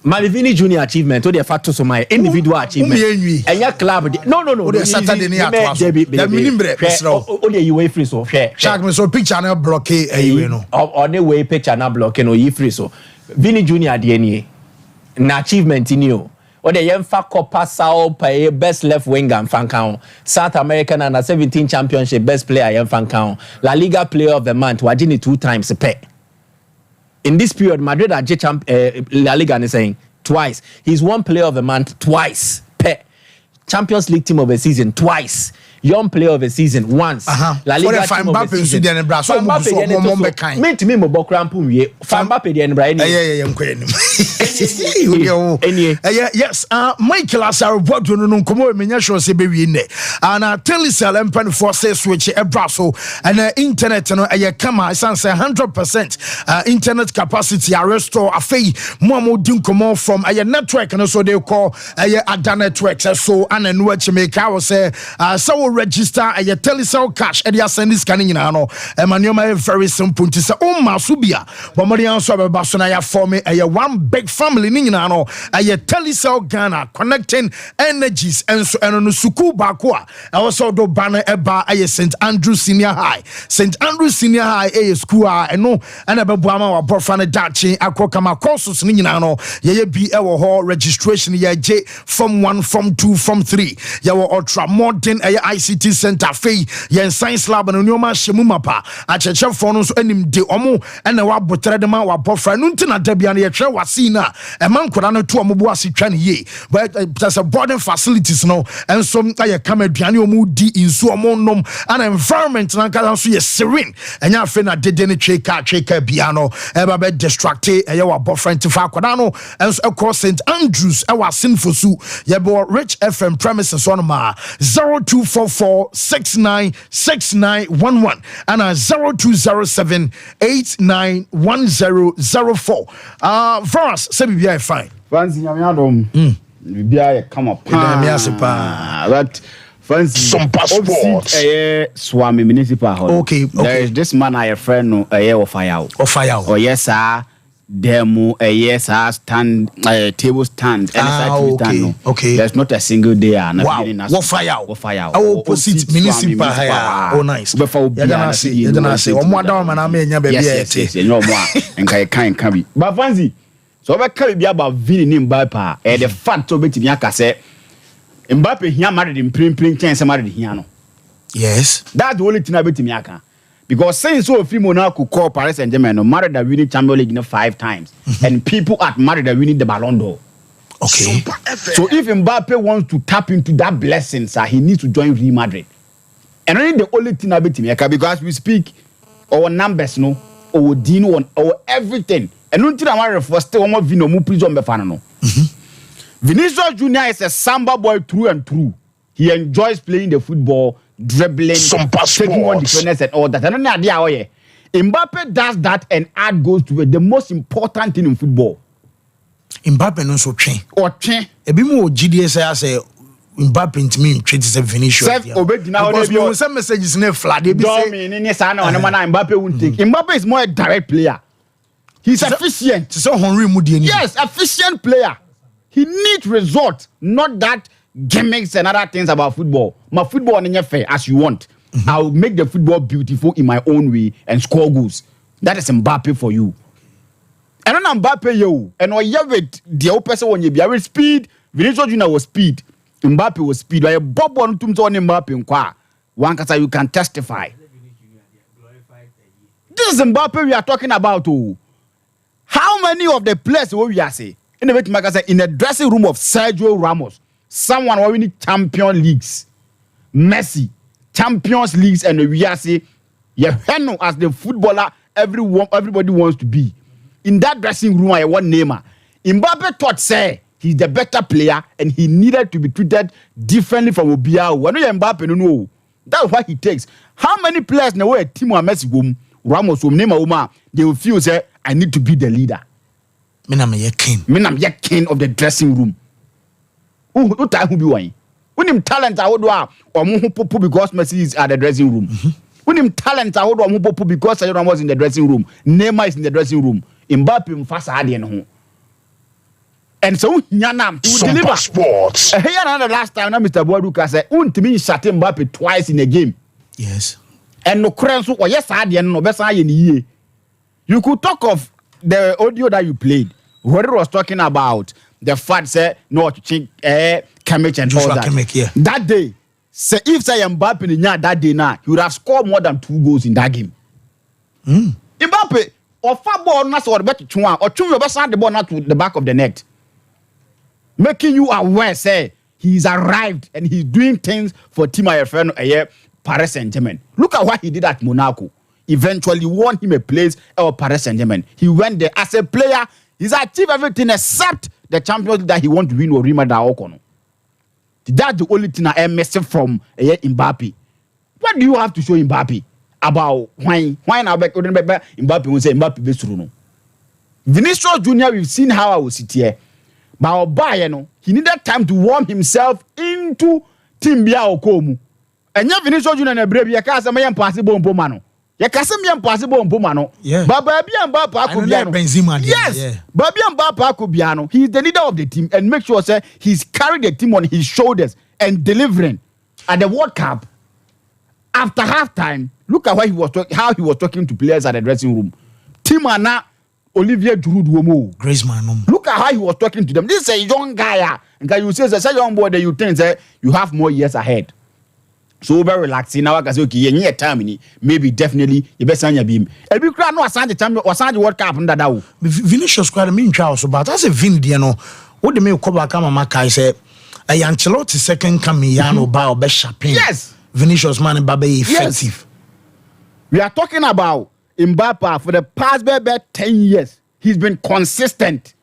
my Vini Junior achievement to the fact to my individual achievement and your club no the Saturday ni atwa the minimbre o the you free so share me so picture na block you know or the way picture na block no you free so Vini Junior the ni na achievement in you or the Yemfa Copa Sao pay best left winger and Fancao, South American under 17 championship best player Fancao, La Liga player of the month, Wajini 2 times a pay. In this period, Madrid are La Liga and saying twice. He's won player of the month twice. Pay. Champions League team of the season twice. Young player of the season once. La Liga team of the season. Me mo bokra mpum wie. Mbappe de nbra yes, Michael Asaro bodu no nkomo menya sure se be wie ne. Na telecell empan for say switch ebra so and internet no kama sense 100% internet capacity restore afei mo di nkomo from network no so they call ada network so ana no achimeka wo say so register a telecell cash e dey send this scanning no emmanuel very simple to say masubia but mo dey answer be so na ya form one big family ni nyina no telecell Ghana connecting energies and so no suku bako a also do ban eba St Andrew Senior High school no and be boama wa bofa na dachi akokama courses ni nyina no ye bi e wo ho registration ye je form 1 form 2 form 3 ye wo ultra modern ICT center fee yen science lab no nyoma hyemu mapa acheche fo no so anim de omo na wa botre de ma wa bofra no ntina da bia na ye hwe wase na e man koda no to omo bo ase twa ne ye but there's a boarding facilities no and some aye kama aduane omo di insu omo nom and environment na ka so ye serene enya afi na dede ne tweka bia no e ba be distract e ye wa bofra ntifa koda no and across St Andrews e wa sinfosu ye bo Rich FM premises on ma 0244696911 and 0207891004 for us say bibia fine fancy nyamiadom bibia come up but fancy Sompa Sports Swami municipal hall okay there is this man I friend no of fire oh yes sir demo yes stand table stand stand okay there's not a single day wow what fire opposite municipal high oh nice you gonna see omo adam na me nya baby yes you know mo enka kan bi but fancy so be carry bi about Vini ni Mbappe the fact to betimi aka say Mbappe hia married in prim chance married hia no yes that's the only thing I betimi aka. Because since so few Monaco call Paris Saint-Germain, Madrid are winning Champions League 5 times, and people at Madrid are winning the Ballon d'Or. Okay. So if Mbappe wants to tap into that blessing, sir, he needs to join Real Madrid. And only the only thing I bet him, because we speak our numbers, no, our Dino, our everything. And until I'm married for still one Vino, mu prison befano. Vinicius Junior is a samba boy through and through. He enjoys playing the football, dribbling, taking on defenders and all that. I don't know idea. Mbappe does that and add goals to it. The most important thing in football. Mbappe no so train. Or train. Ebi mo GDS say Mbappe ntimi ntwe se Vinicius. Because some messages na flat dey be say Mbappe won't take. Mbappe is more a direct player. He's efficient. So Henry Mudi. Yes, efficient player. He needs results, not that gimmicks and other things about football. My football is fair as you want. I'll make the football beautiful in my own way and score goals. That is Mbappe for you. And then Mbappe you and I have it the person when you be with speed. Vinicius Junior was speed. Mbappe was speed. Why Bob on to Mbappe in qua one case you can testify. This is Mbappe we are talking about. Oh, how many of the players we are say in the magazine in the dressing room of Sergio Ramos? Someone who win Champions Leagues, Messi, Champions Leagues, and we are say, as the footballer, everybody wants to be. In that dressing room, I want Neymar. Mbappe thought, say, he's the better player and he needed to be treated differently from Obiao. When you Mbappe, no, that's what he takes. How many players now a team or Messi, Ramos, Neymar, they will feel, say, I need to be the leader. I'm a king of the dressing room. Who time who be wine? When him talent I would or popo because Messi is at the dressing room. When him talent I would or popo because Sergio was in the dressing room. Neymar is in the dressing room. Mbappe fast adian home. And so Nyana will deliver sports. Here the last time Mr. Boaduka said, "Untimi shot Mbappe twice in a game." Yes. And no crowns or yes adian no best in you could talk of the audio that you played. What it was talking about the fact say no Kimmich and Joshua all that. Kimmich, yeah. That day, say if say Mbappe in that day now, he would have scored more than 2 goals in that game. Mbappe or far ball not or better to or two best the ball not to the back of the net, making you aware say he's arrived and he's doing things for Team IFN Paris Saint-Germain. Look at what he did at Monaco. Eventually won him a place at Paris Saint-Germain. He went there as a player. He's achieved everything except the Champions League that he want to win or Real Madrid. That's the only thing I missing from Mbappe. What do you have to show Mbappe about why now Mbappe will say Mbappe best no. Vinicius Junior, we've seen how I will sit here. But Bayern, he needed time to warm himself into Team Bia Okomu. And yet Vinicius Junior and Brave Yakasa may impossible Pomano. Yakasa impossible Pomano. Yeah. But Baby and Bapa Benzema. Yes. Yeah. Baby and Bapa Kubiano. He's the leader of the team and make sure say he's carried the team on his shoulders and delivering at the World Cup. After halftime, look at how he was talking to players at the dressing room. Team Anna Olivier Giroud Womo. Griezmann. Look at how he was talking to them. This is a young guy. And you say, as a young boy, that you think that you have more years ahead. So very relaxing. Now I can say, okay, you need time. Maybe definitely you best sign your beam. Every crowd no assign the time or sign the World Cup under that. Vinicius quite a mean child, so but as a Vini, you know, what the mail cover come and Makai say, a Ancelotti second coming, Yano Bao best champagne. Yes. Vinicius man and Mbappe effective. Yes. We are talking about Mbappe for the past 10 years. He's been consistent.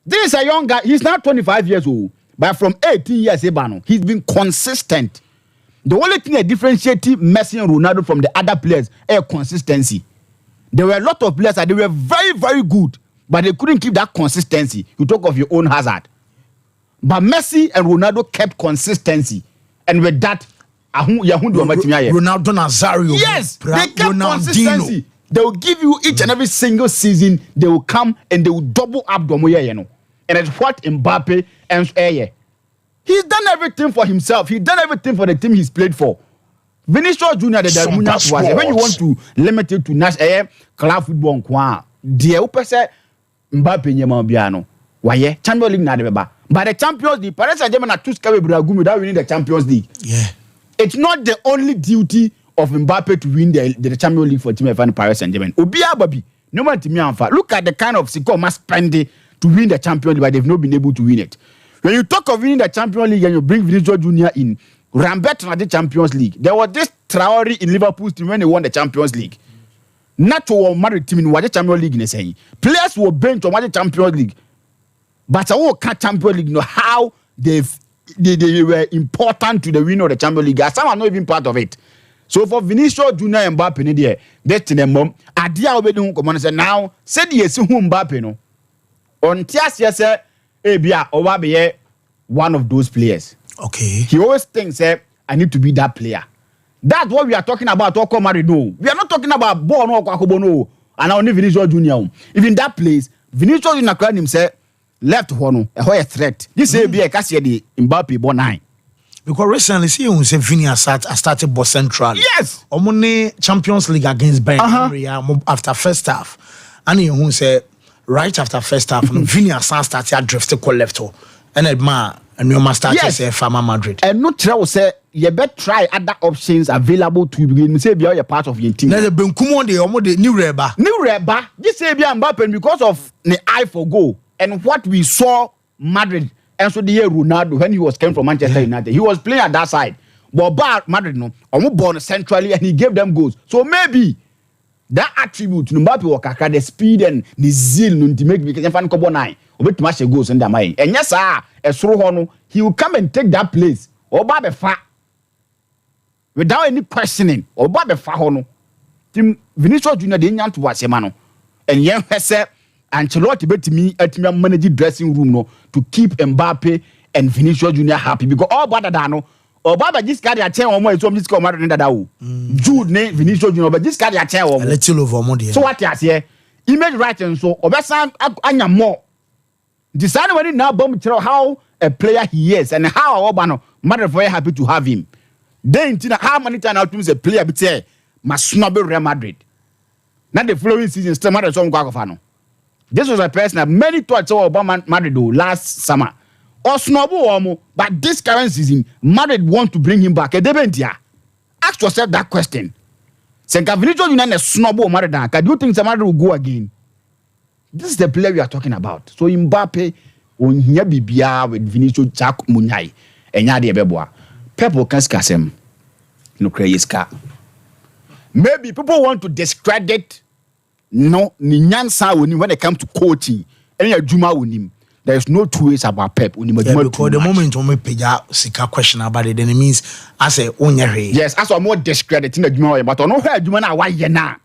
This is a young guy. He's now 25 years old. But from 18 years, he's been consistent. The only thing that differentiates Messi and Ronaldo from the other players is consistency. There were a lot of players that they were very, very good, but they couldn't keep that consistency. You talk of your own hazard. But Messi and Ronaldo kept consistency. And with that, Ronaldo Nazario. Yes, they kept consistency. They will give you each and every single season. They will come and they will double up and it's what Mbappe and he's done everything for himself. He's done everything for the team he's played for. Vinicius Junior, when you want to limit it to national club football, dear Upese Mbappe Nyamabiano. Why Champions League na debeba. But the Champions League, Paris Saint-Germain are too scared without winning the Champions League. Yeah. It's not the only duty of Mbappe to win the Champions League for Team FN Paris Saint-Germain. Obia Babi, no one to me anfa. Look at the kind of Sikoma spending to win the Champions League, but they've not been able to win it. When you talk of winning the Champions League and you bring Vinicius Junior in, Rambert at the Champions League. There was this Traore in Liverpool's team when they won the Champions League. Not to Madrid team in the Champions League in the same. Players were bent to the Champions League. But I will catch Champions League, how they were important to the winner of the Champions League. Some are not even part of it. So for Vinicius Junior and Mbappe, that's in the mom. Adia obedi hu come say now. Said yes hu Mbappe no. On Tiasia say ebia oba be one of those players. Okay. He always thinks I need to be that player. That's what we are talking about. We are not talking about ball no kwakobo no. And only Vinicius Junior. Even that place, Vinicius Junior cried himself left one a threat. This say be a kasi the Mbappe born 9. Because recently, see you say Vini started ball central. Yes. Omone Champions League against Bayern after first half. And you say right after first half, Vini started drifting call left. And Edma and you must start say Fama Madrid. And no try say you better try other options available to you. Say be a part of your team. Now the Benkumo the new Reba. New Reba. This say be Mbappe because of the eye for goal and what we saw Madrid. And so the year Ronaldo, when he was came from Manchester United, he was playing at that side. But Madrid, no, born centrally and he gave them goals. So maybe that attribute to Mbappe Wakaka, the speed and the zeal to make because if I come 9, or to match goals in the mind. And yes, he will come and take that place. Or Babe Fa without any questioning. Or Babe Fa Hono. Tim Vinicius Junior didn't to watch Semano. And young said, Ancelotti bet me at me manage dressing room no to keep Mbappe and Vinicius Junior happy because all bad dano or Baba this guy chair or more so this come out in that Jude name Vinicius Junior but this guy chair or little over more. So what you say image writing so obesan anya more decide when now bomb how a player he is and how Obano matter very happy to have him. Then how many times out to a player but say must snub Real Madrid. Not the following season still matter some Guagofano. This was a person that many thought so Obama Madrid last summer. Or snowball, but this current season, Madrid want to bring him back. Ask yourself that question. Say, Vinicius United snowball Madrid. Do you think Madrid will go again? This is the player we are talking about. So Mbappe, when here be with Vinicius Jack Munyai, and Yadi Beboa, people can scasem. No crazy car. Maybe people want to discredit no Nyansa when it comes to coaching. Any Juma with him. There is no two ways about Pep. Because the moment when we pay a question about it, then it means I say onye. Yes, as I'm more discrediting the Juma, but I know where Juma now why na.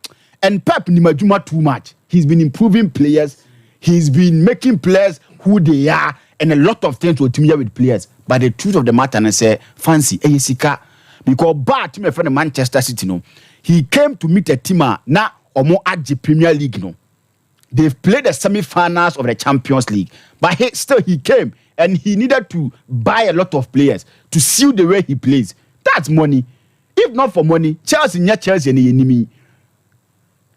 And Pep ni Juma too much. He's been improving players. He's been making players who they are, and a lot of things will team with players. But the truth of the matter, I say fancy Sika because Bart, my friend Manchester City, no, he came to meet a team now or more at the Premier League, no. They've played the semi-finals of the Champions League, but he came and he needed to buy a lot of players to see the way he plays. That's money. If not for money, Chelsea and enemy.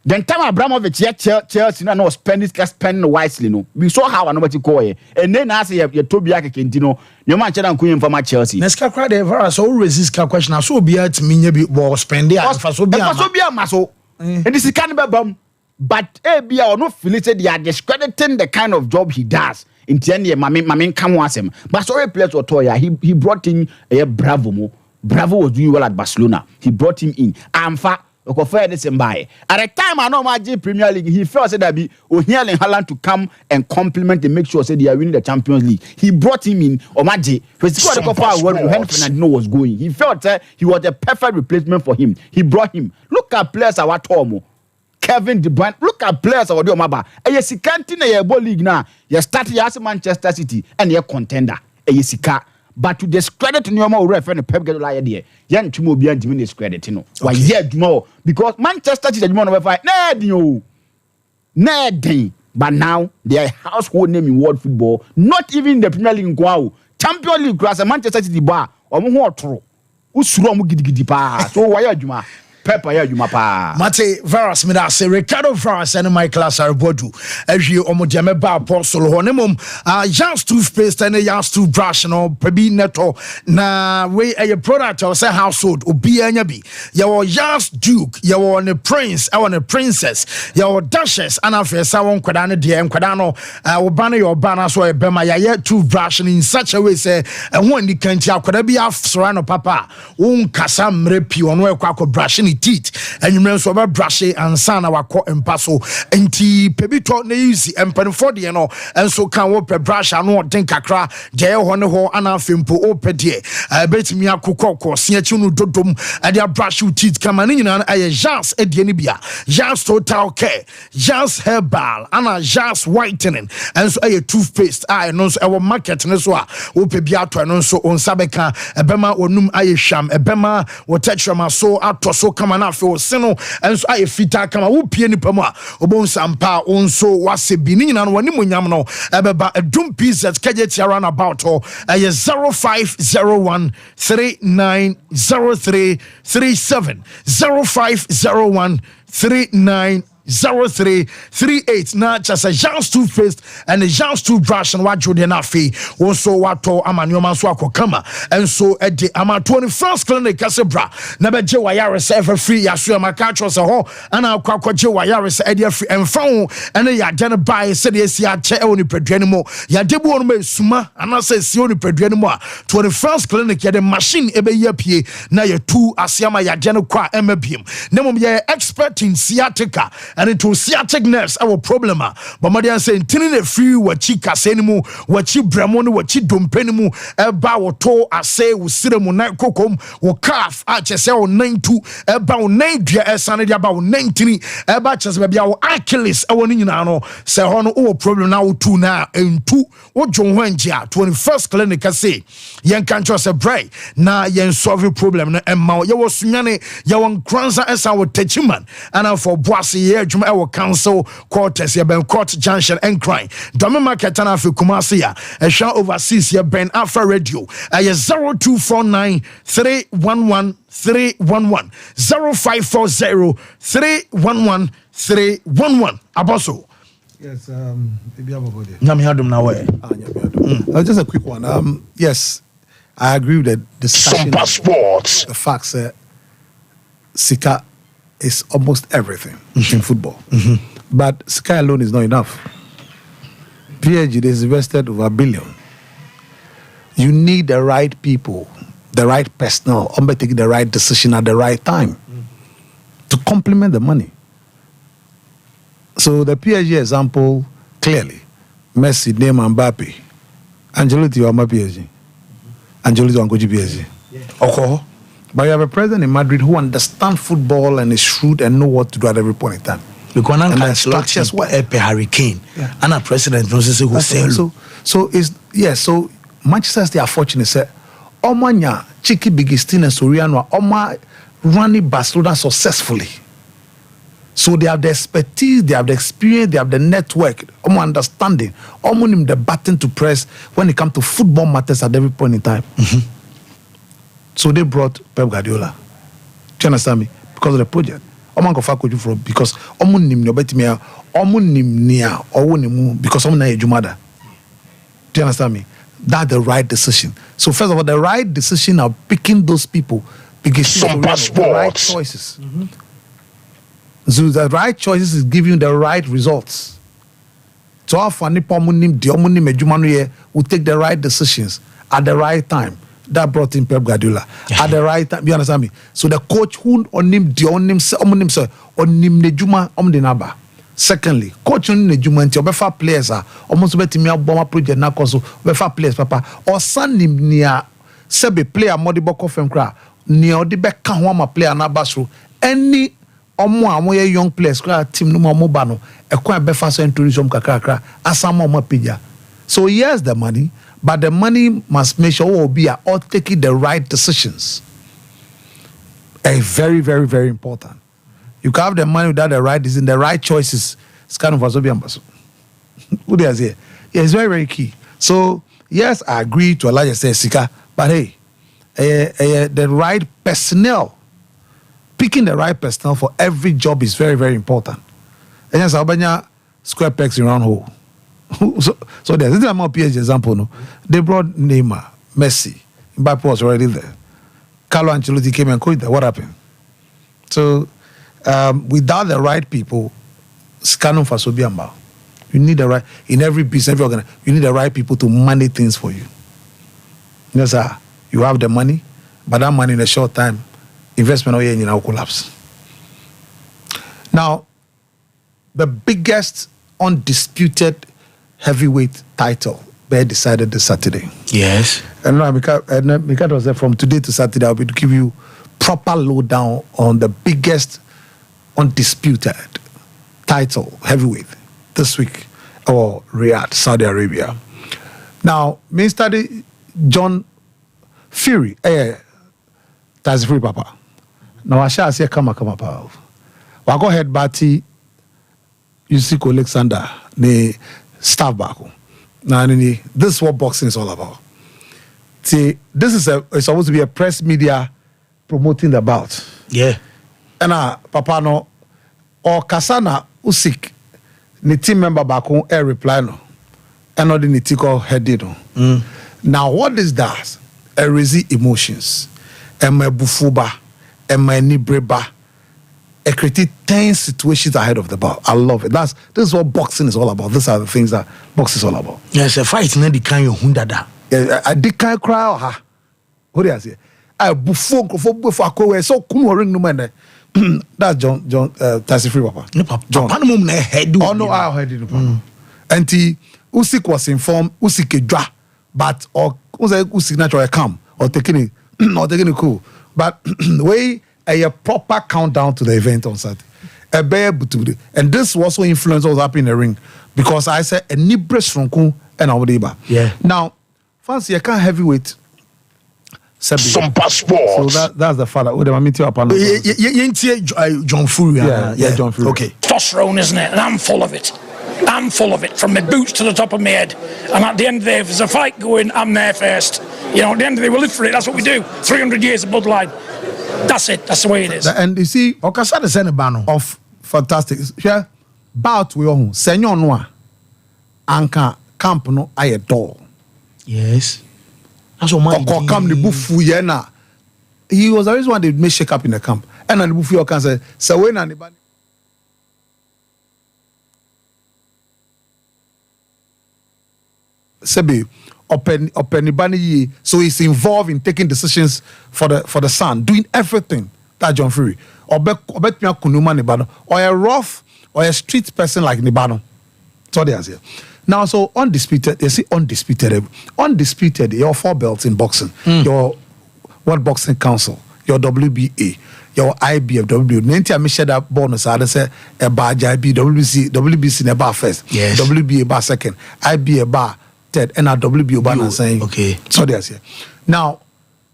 Then time Abramovich Chelsea no spending wisely no. We saw how nobody call it. And then I say you Tobiak Kentino, your man Chedan Queen for my Chelsea. Neska cry the so resist question. I so be at me be spending so be a maso. And this is kind of bum. But Abia or no Felicity, they are discrediting the kind of job he does. In the end, my come was him. But sorry, players or Toya, he brought in a Bravo mo. Bravo was doing well at Barcelona. He brought him in. Amfa, Okofe this Mbappe. At the time I know my Premier League, he felt that be O'Neal and Haaland to come and compliment and make sure they are winning the Champions League. He brought him in Omaji. When Fernandino was going, he felt he was a perfect replacement for him. He brought him. Look at players our Tomo. Kevin De Bruyne, look at players of the Maba. A Yesikanti na yebo league na. You start as Manchester City and you're contender. A Yesika. But to discredit Nyoma ref and Pep Guardiola there. Yan Chumo be and discredit no. Why yet more? Because Manchester City is one of fight. Ned. But now they are household name in world football. Not even the Premier League in Champions League class Manchester City bar or more true. Usuro mu gidigidi pa. So why adwuma? Pepper ya adwuma pa. Mate Varas me da say Ricardo Varas and my class are bodu. Ehwe omodiame ba apostle ho ne mom Jans toothpaste and Jans toothbrush no pebi neto na we a product or say household obi anya bi. Your Jans Duke, your ne prince, our ne princess, your dashes and afesa won kwada ne de kwada no obane your banner so e bema ya toothbrush in such a way say ho ndi kanti akwada bi afsora no papa won kasa mre pi ono e kwa brush teeth and you menso ba brush and sana wako empaso enti pebito na use empanfo de no enso kan wo pe brush ano den kakra je ho ne ho ana fempo o pe de betimi akokọ se achi no dodom ade brush teeth kama ni nyina aye Jans edie ne bia Jans total care Jans herbal ana Jans whitening enso aye toothpaste no so e wo market ne so a wo pe bia to no so onsa beka ebema onum aye hwam ebema wo tetchama so atoso kama na fe oseno enso aye fita kama wo pie ni pamu a obon sampa onso wase bi ni nyina no wani munyam no ebeba edum pieces kaje tia run about aye 0501 390337 0501 390338 na just a Jans toothpaste and a Jans toothbrush and what you dey na fe also wato amanioma so akokama and so e de ama 21st clinic kasebra na beje wayarese ever free yaso maka tro se ho ana akwakoje wayarese e de free emfa ho ene ya de ne bai se de esi ache e woni padwane mo ya de bu onu ma esuma ana se esi woni padwane mo a 21st clinic ya de machine e be yapie na ya tu asiama ya de ne kwa emabiem na mom ya expert in sciatica and it will sciatic nerves our problem but Madian saying tinine free wachi kaseni mu wachi bramo no wachi dompeni mu eba woto ase wo siremu na kokom wo calf a chese wo 92 eba wo 9 esane dia ba wo 93 eba chese ba bia wo Achilles e woni nyina no se ho no wo problem na wo tu na entu wo jon ho angia 21st clinic say yen kan cho se bray na yen solve problem na emma ye wo sunyane ye won kranza esa wo techiman and for boise ye adwuma e wo council quarters ye ben court junction and crying domi market na afi Kumasi ya ehwa overseas ye ben Alpha radio 0249 311 311 0540 311 311 aboso Yes, maybe I'm about it. Just a quick one. Yes, I agree with the discussion. Sompa Sports. The facts that Sika is almost everything in football. But Sika alone is not enough. PSG has invested over $1 billion. You need the right people, the right personnel, taking the right decision at the right time to complement the money. So the PSG example, clearly, Messi, Neymar, Mbappe, Angelotti or PSG, Angelotti or PSG. Okay. But you have a president in Madrid who understands football and is shrewd and know what to do at every point in time. Because and the structures were a hurricane. And a president knows who say so Manchester City are fortunate say Omanya Chiki Bigistin and Soriano Oma running Barcelona successfully. So they have the expertise, they have the experience, they have the network, understanding, the button to press when it comes to football matters at every point in time. So they brought Pep Guardiola. Do you understand me? Because of the project. Because do you understand me? That's the right decision. So first of all, the right decision of picking those people because the right choices. So the right choices is giving you the right results. So our funny will take the right decisions at the right time. That brought in Pep Guardiola at the right time. You understand me? So the coach who on him nejuma. Secondly, coach on nejuma nti obefa players are almost betimi aboma project na koso obefa players papa or sanim nia sebe player modibo kofem kra nia odi be ka ho ama player na basro any omo young players kra team no mo ba no ekwan befa so tourism kakra asama mo pija. So yes, the money, but the money must make sure will be all taking the right decisions. A very, very, very important. You can have the money without the right decision, the right choices. It's kind of a Who they say? Yeah, it's very, very key. So yes, I agree to a large extent, Sika, but hey, the right personnel, picking the right personnel for every job is very, very important. And yes, Albania square pegs in round hole. So there's this amount PSG example. No, they brought Neymar, Messi, Mbappe was already there. Carlo Ancelotti came and coached there. What happened? So without the right people, scanning for Sobiamba, you need the right in every business, every organization. You need the right people to manage things for you. Yes, sir. You have the money, but that money in a short time, investment will collapse. Now, the biggest undisputed heavyweight title be decided this Saturday. Yes. And Mika was there from today to Saturday. I'll be to give you proper lowdown on the biggest undisputed title heavyweight this week or Riyadh, Saudi Arabia. Now, me study John Fury, that's free papa. Now I shall say come pa. Wa go head Bati Yusiko Alexander the staff back. Now this is what boxing is all about. See, this is it's supposed to be a press media promoting the bout. Yeah. And papa no or Kasana Usik ni team member back on air reply no. And not the nitiko headed no. Now what is that? A resi emotions. Ema bufuba, ema nibreba. A create 10 situations ahead of the ball. I love it. This is what boxing is all about. These are the things that boxing is all about. Yes, a fight in the kind of hundada. I did kind of cry ha. What do I say? I before I so come ring no man. That's John Tassi Free Papa. No papa. John. Oh no, I heard it. And Usik was informed Usik dra, but or Usik naturally come or taking it cool. But the way a proper countdown to the event on Saturday. And this also influenced what was happening in the ring because I said a nibres from Kun and Awadiba. Yeah. Now, fancy I can't heavyweight. Sompa Sports. So that's the father. Who meet you up on John Fury. Yeah, John Fury. Okay. Testosterone, isn't it? And I'm full of it. I'm full of it, from my boots to the top of my head. And at the end of the day, if there's a fight going, I'm there first. You know, at the end of the day, we live for it. That's what we do. 300 years of bloodline. That's it. That's the way it is. And you see, Okasa the Senebano of fantastic. Yeah, bout we all. Senor Noir. anka camp no aye door. Yes. That's what my camp the bufu yena. He was always one they make shake up in the camp. And the bufu can say, so when anybody Sebi open so he's involved in taking decisions for the son, doing everything that John Fury. Or kunuma Nibano, or a rough or a street person like Nibano. So they are here. Now, so undisputed, they see undisputed, your 4 belts in boxing, your World Boxing Council, your WBA, your IBF, Nenti Amisha that bonus, I say a bar JB, WBC in a bar first, yes. WBA bar second, IBA bar third, and a WBO bar saying, okay. So they are here. Now,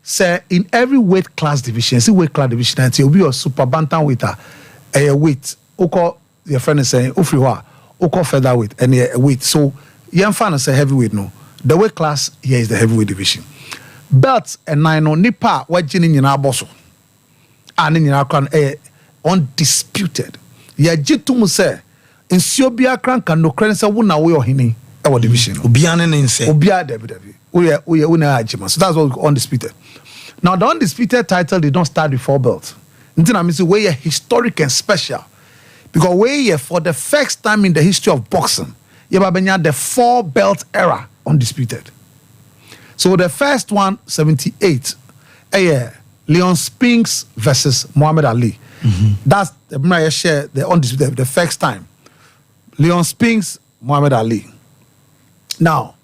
say in every weight class division, see weight class division, and you'll be a super bantamweight, a weight, oko your friend is saying, Ufiwa, oko featherweight, and a weight. So, young fan is a heavyweight, no. The weight class here is the heavyweight division. Belts and nine on nipa, what jinin in our bosso, and in our crown, undisputed. Ya jitum say, in Siobia crank and no credence, I wouldn't away or hini, our division. Ubian and say, Ubia, we are so that's what undisputed. Now the undisputed title did not start with 4 belts. Until I mean, we're historic and special because we're for the first time in the history of boxing, you have the 4 belt era undisputed. So the first one, 78, Leon Spinks versus Muhammad Ali. That's the undisputed, the first time. Leon Spinks, Muhammad Ali. Now,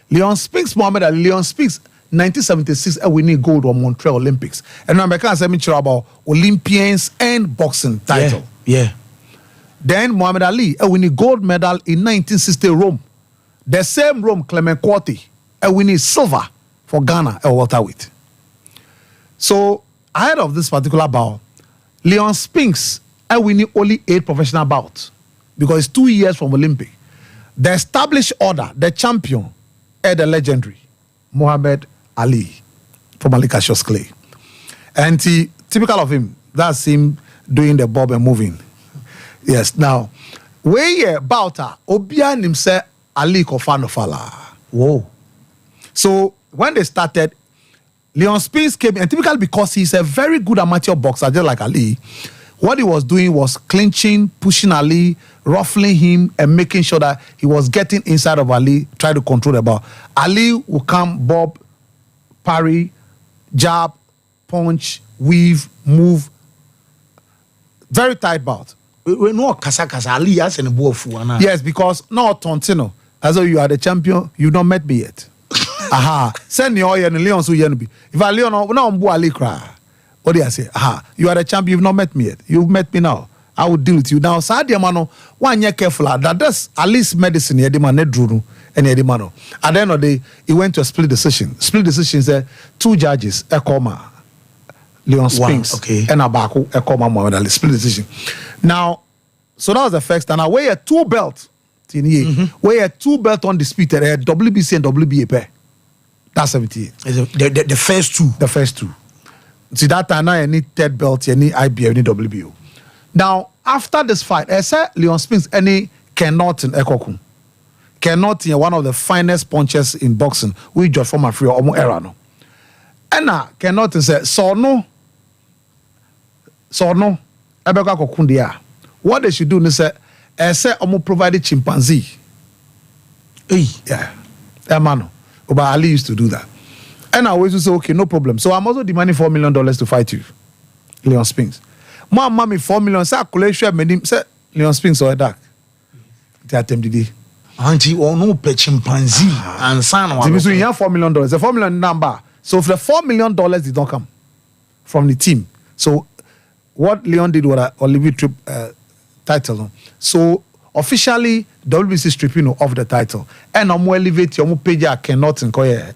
Leon Spinks, Muhammad Ali, Leon Spinks, 1976, we need gold on Montreal Olympics. And I can't say much about Olympians and boxing title. Yeah. Then Muhammad Ali, we need gold medal in 1960 Rome. The same Rome, Clement Quarty, we need silver for Ghana and welterweight. So, ahead of this particular bout, Leon Spinks, we need only 8 professional bouts because it's 2 years from Olympic. The established order, the champion, the legendary Muhammad Ali from Ali Cassius Clay. And typical of him, that's him doing the bob and moving. Yes, now, where ye bouta, Obian himself Ali Kofano Fala. Whoa. So when they started, Leon Spinks came, and typically because he's a very good amateur boxer, just like Ali, what he was doing was clinching, pushing Ali, ruffling him, and making sure that he was getting inside of Ali, try to control the ball. Ali will come, bob, parry, jab, punch, weave, move. Very tight bout. We know Kasa Ali has an buofu. Yes, because no Tontino. As though you are the champion, you've not met me yet. Aha. Send your and Leon so you be. If I Leon no on Ali cry. What do I say? Aha. You are the champion, you've not met me yet. You've met me now. I will deal with you. Now, Sadia Mano, 1 year careful. That's at least medicine, Yedima Nedrunu, and Yedimano. At the end of the day, he went to a split decision. Split decision is 2 judges, Ekoma, Leon Spinks, and Abaku, Ekoma Muhammad Ali. Split decision. Now, so that was the first time. Now, where a 2 belt, where a 2 belt undisputed, WBC and WBA pair. That's 78. The first 2. The first 2. See, that time now you need 3rd belt, you need IBF, you need WBO. Now, after this fight, I said Leon Spinks any Ken Norton Ekokun. Ken Norton, one of the finest punchers in boxing, we just from Africa, almost era no. And now Ken Norton said, so no, Ebeka Kokundia. What they should do is say, I said, I'm provide chimpanzee. Yeah, Emano. But Ali used to do that. And I always say, okay, no problem. So I'm also demanding $4 million to fight you, Leon Spinks. My mommy $4 million. Say say Leon Spinks or dark. They attempt the Auntie or no pet chimpanzee and son. So you have $4 million. The $4 million number. So if the $4 million did not come from the team, so what Leon did was Olivier Trip title. So officially WBC stripping off the title, and I'm elevate your page cannot inquire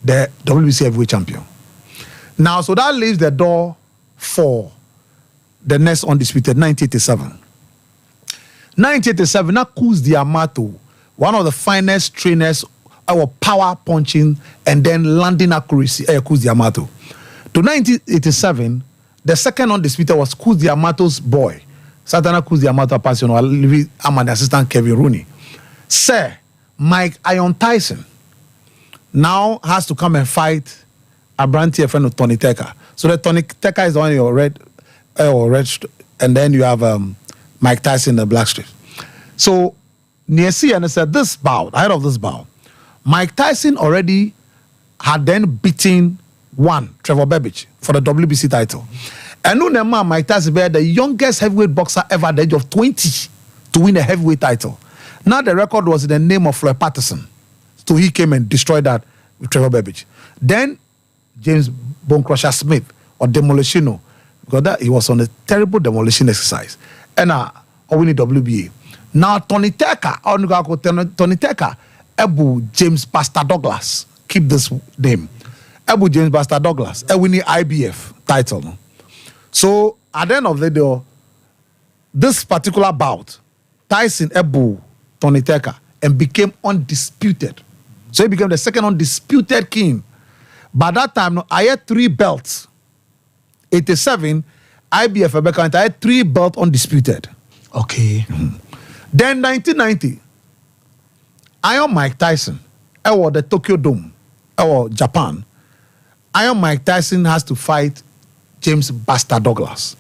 the WBC heavyweight champion. Now, so that leaves the door for the next undisputed 1987. 1987, now Kuz Diamato, one of the finest trainers, our power punching and then landing accuracy, Kuz Diamato. To 1987, the second undisputed was Kuz Diamato's boy, Satana Kuz Diamato Passion, I'm an assistant Kevin Rooney. Sir, Mike Iron Tyson now has to come and fight a brand here friend of Tony Tecker. So the Tony Tecker is on your red, and then you have Mike Tyson in the black strip. So near C and I said this bout, ahead of this bout, Mike Tyson already had then beaten Trevor Babbage for the WBC title. And no man, Mike Tyson was the youngest heavyweight boxer ever at the age of 20 to win a heavyweight title. Now the record was in the name of Floyd Patterson. So he came and destroyed that with Trevor Babbage. Then James Bone Crusher Smith or Demolitiano, because that he was on a terrible demolition exercise. And winning WBA. Now Tony Tecker, Ebu James Buster Douglas. Keep this name. Ebu James Buster Douglas. Winning IBF title. No? So at the end of the day, this particular bout, Tyson Ebu Tony Tecker and became undisputed. So he became the second undisputed king. By that time, no, I had 3 belts. 87, IBF Rebecca, I had 3 belts undisputed. Okay. Then 1990, Iron Mike Tyson, the Tokyo Dome, Japan. Iron Mike Tyson has to fight James Buster Douglas.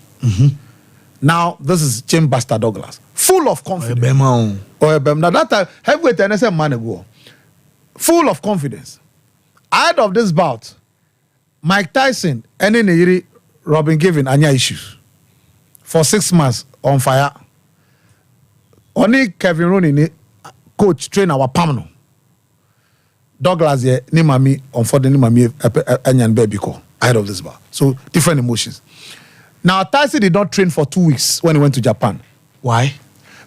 Now, this is James Buster Douglas. Full of confidence. Now, that time, heavyweight and man ago. Full of confidence. Ahead of this bout, Mike Tyson and then Robin Givens any issues. For 6 months on fire. Only Kevin Rooney, coach, train our Pamno. Douglas here, ni mami, unfortunately, ni mami, Enyan Bebiko, ahead of this bout. So, different emotions. Now, Tyson did not train for 2 weeks when he went to Japan. Why?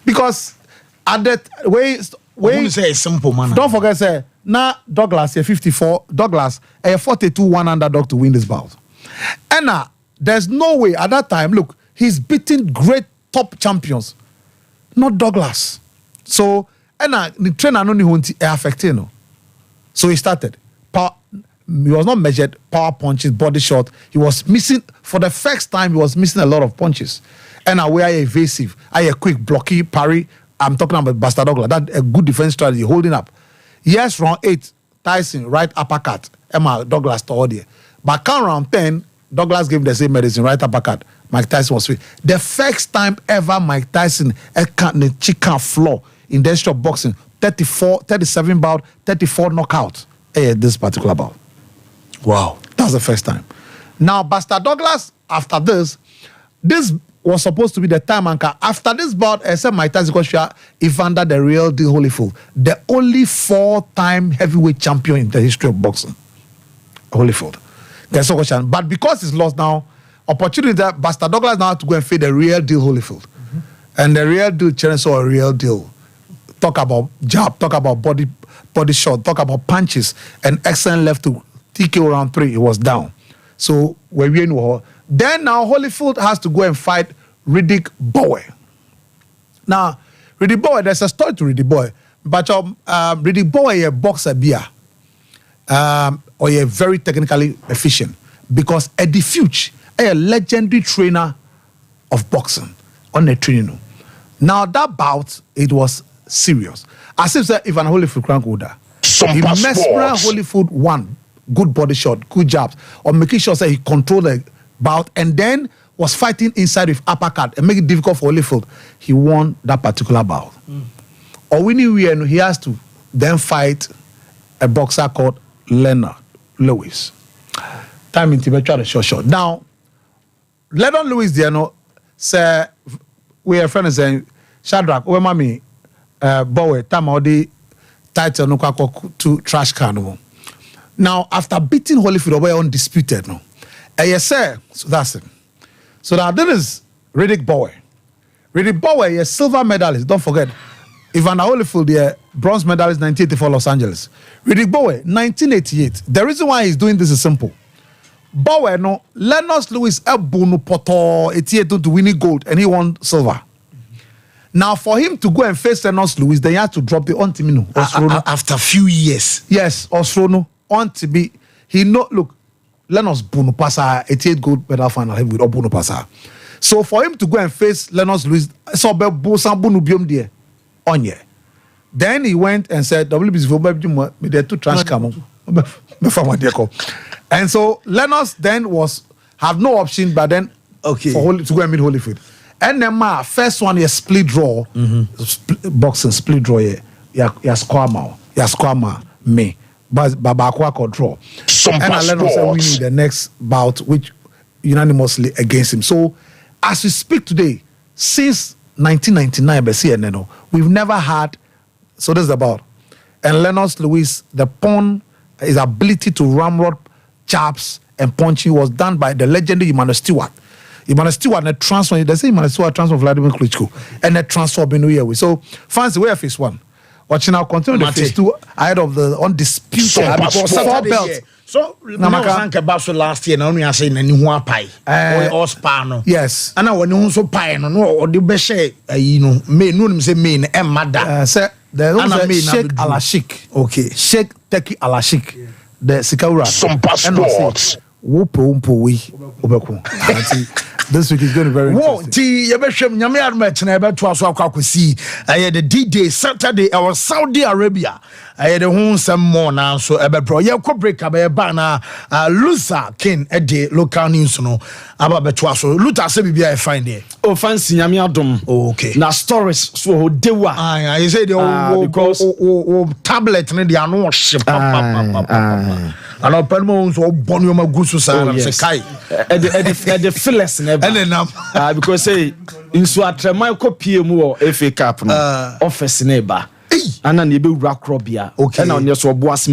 Because at that way, you say a simple man. Don't forget, say, now Douglas, 54, Douglas, a 42-1 underdog to win this bout. And there's no way at that time, look, he's beating great top champions, not Douglas. So, and the trainer no ni affected, no. So he started. He was not measured, power punches, body shot. He was missing, for the first time, he was missing a lot of punches. And we are evasive, I a quick blocky, parry. I'm talking about Buster Douglas. That a good defense strategy, holding up. Yes, round 8, Tyson, right uppercut. Emma Douglas to there. But come round 10, Douglas gave him the same medicine, right uppercut. Mike Tyson was free. The first time ever Mike Tyson the chicken floor in the history of boxing, 37 bout, 34 knockout. This particular bout. Wow. That's the first time. Now, Buster Douglas, after this was supposed to be the time anchor. After this bout, I said Mike Tyson got Evander the real deal Holyfield, the only 4-time heavyweight champion in the history of boxing. Holyfield. There's no question. But because he's lost now, opportunity that Buster Douglas now have to go and fade the real deal Holyfield. And the real deal Challenge saw a real deal. Talk about jab, talk about body shot, talk about punches, and excellent left to TKO round 3, it was down. So we're in war. Then now Holyfield has to go and fight Riddick Bowe. Now, Riddick Bowe, there's a story to Riddick Bowe. But Riddick Bowe is a boxer beer. Or a very technically efficient. Because Eddie Fuchs, a legendary trainer of boxing on the training. Now that bout, it was serious. As if Ivan Holyfield crank order. He mesmerized Holyfield one good body shot, good jabs, or making sure that he controlled the bout and then was fighting inside with uppercut and make it difficult for Holyfield. He won that particular bout. Or winning, he has to then fight a boxer called Leonard Lewis. Time in Tibet, try the short. Now, Leonard Lewis, say we are friends saying Shadrach, where mommy, Bowe, time all the title no to trash can. Now, after beating Holyfield away undisputed, no, yes, sir. So that's it. So now this is Riddick Bowe. Riddick Bowe is a silver medalist. Don't forget, Evander Holyfield, the bronze medalist, 1984 Los Angeles. Riddick Bowe, 1988. The reason why he's doing this is simple. Bowe, no, Lennox Lewis, Ebunu Poto, 88 to winning gold, and he won silver. Now, for him to go and face Lennox Lewis, they had to drop the Ontimino. After a few years. Yes, Osrono, Ontibi. He look, Lennox Bunu Pasa, 88 gold medal final with Bunu Pasa. So for him to go and face Lennox Lewis, so Bunu Biom there, Onye. Then he went and said, WBC for me there two trash come. And so Lennox then have no option, but then to go and meet Holyfield. And then my first one is split draw, boxing split draw. Ya square me, but Babakwa control. And Lennox said we need the next bout, which unanimously against him. So as we speak today, since 1999, we've never had. So this is about. And Lennox Lewis, the pawn, his ability to ramrod chaps and punching was done by the legendary Emmanuel Stewart. Emmanuel Stewart, the transfer, they say Emmanuel Stewart transfer Vladimir Klitschko, and the transfer been here. So, fans, we have phase 1. Watching now continue the phase 2 ahead of the undisputed 4 belts. So, Basso last year, now we are saying any one pie or spano. Yes. And I want to so pie no or the best may no say main and mother. Sir, there's also Sheikh Alashik. Okay. Sheikh Teki Alashik. The Sikaura. Sompa Sports. This week is going to be very interesting. The D-Day Saturday our Saudi Arabia. I had some more now, so you could break up a banner. Luther King at the local news no about Betwaso. Luther said, be I find it. Oh, fancy Yamiadum. Okay. Now, stories so dewa. I said, because tablet and the announce ship. And open moons or Bonuma Gusu Salam Sekai. The Phyllis never. And then because say, in Swatra, my copy more FA Cup office neighbor. And then you be rock robia. Okay. And on your so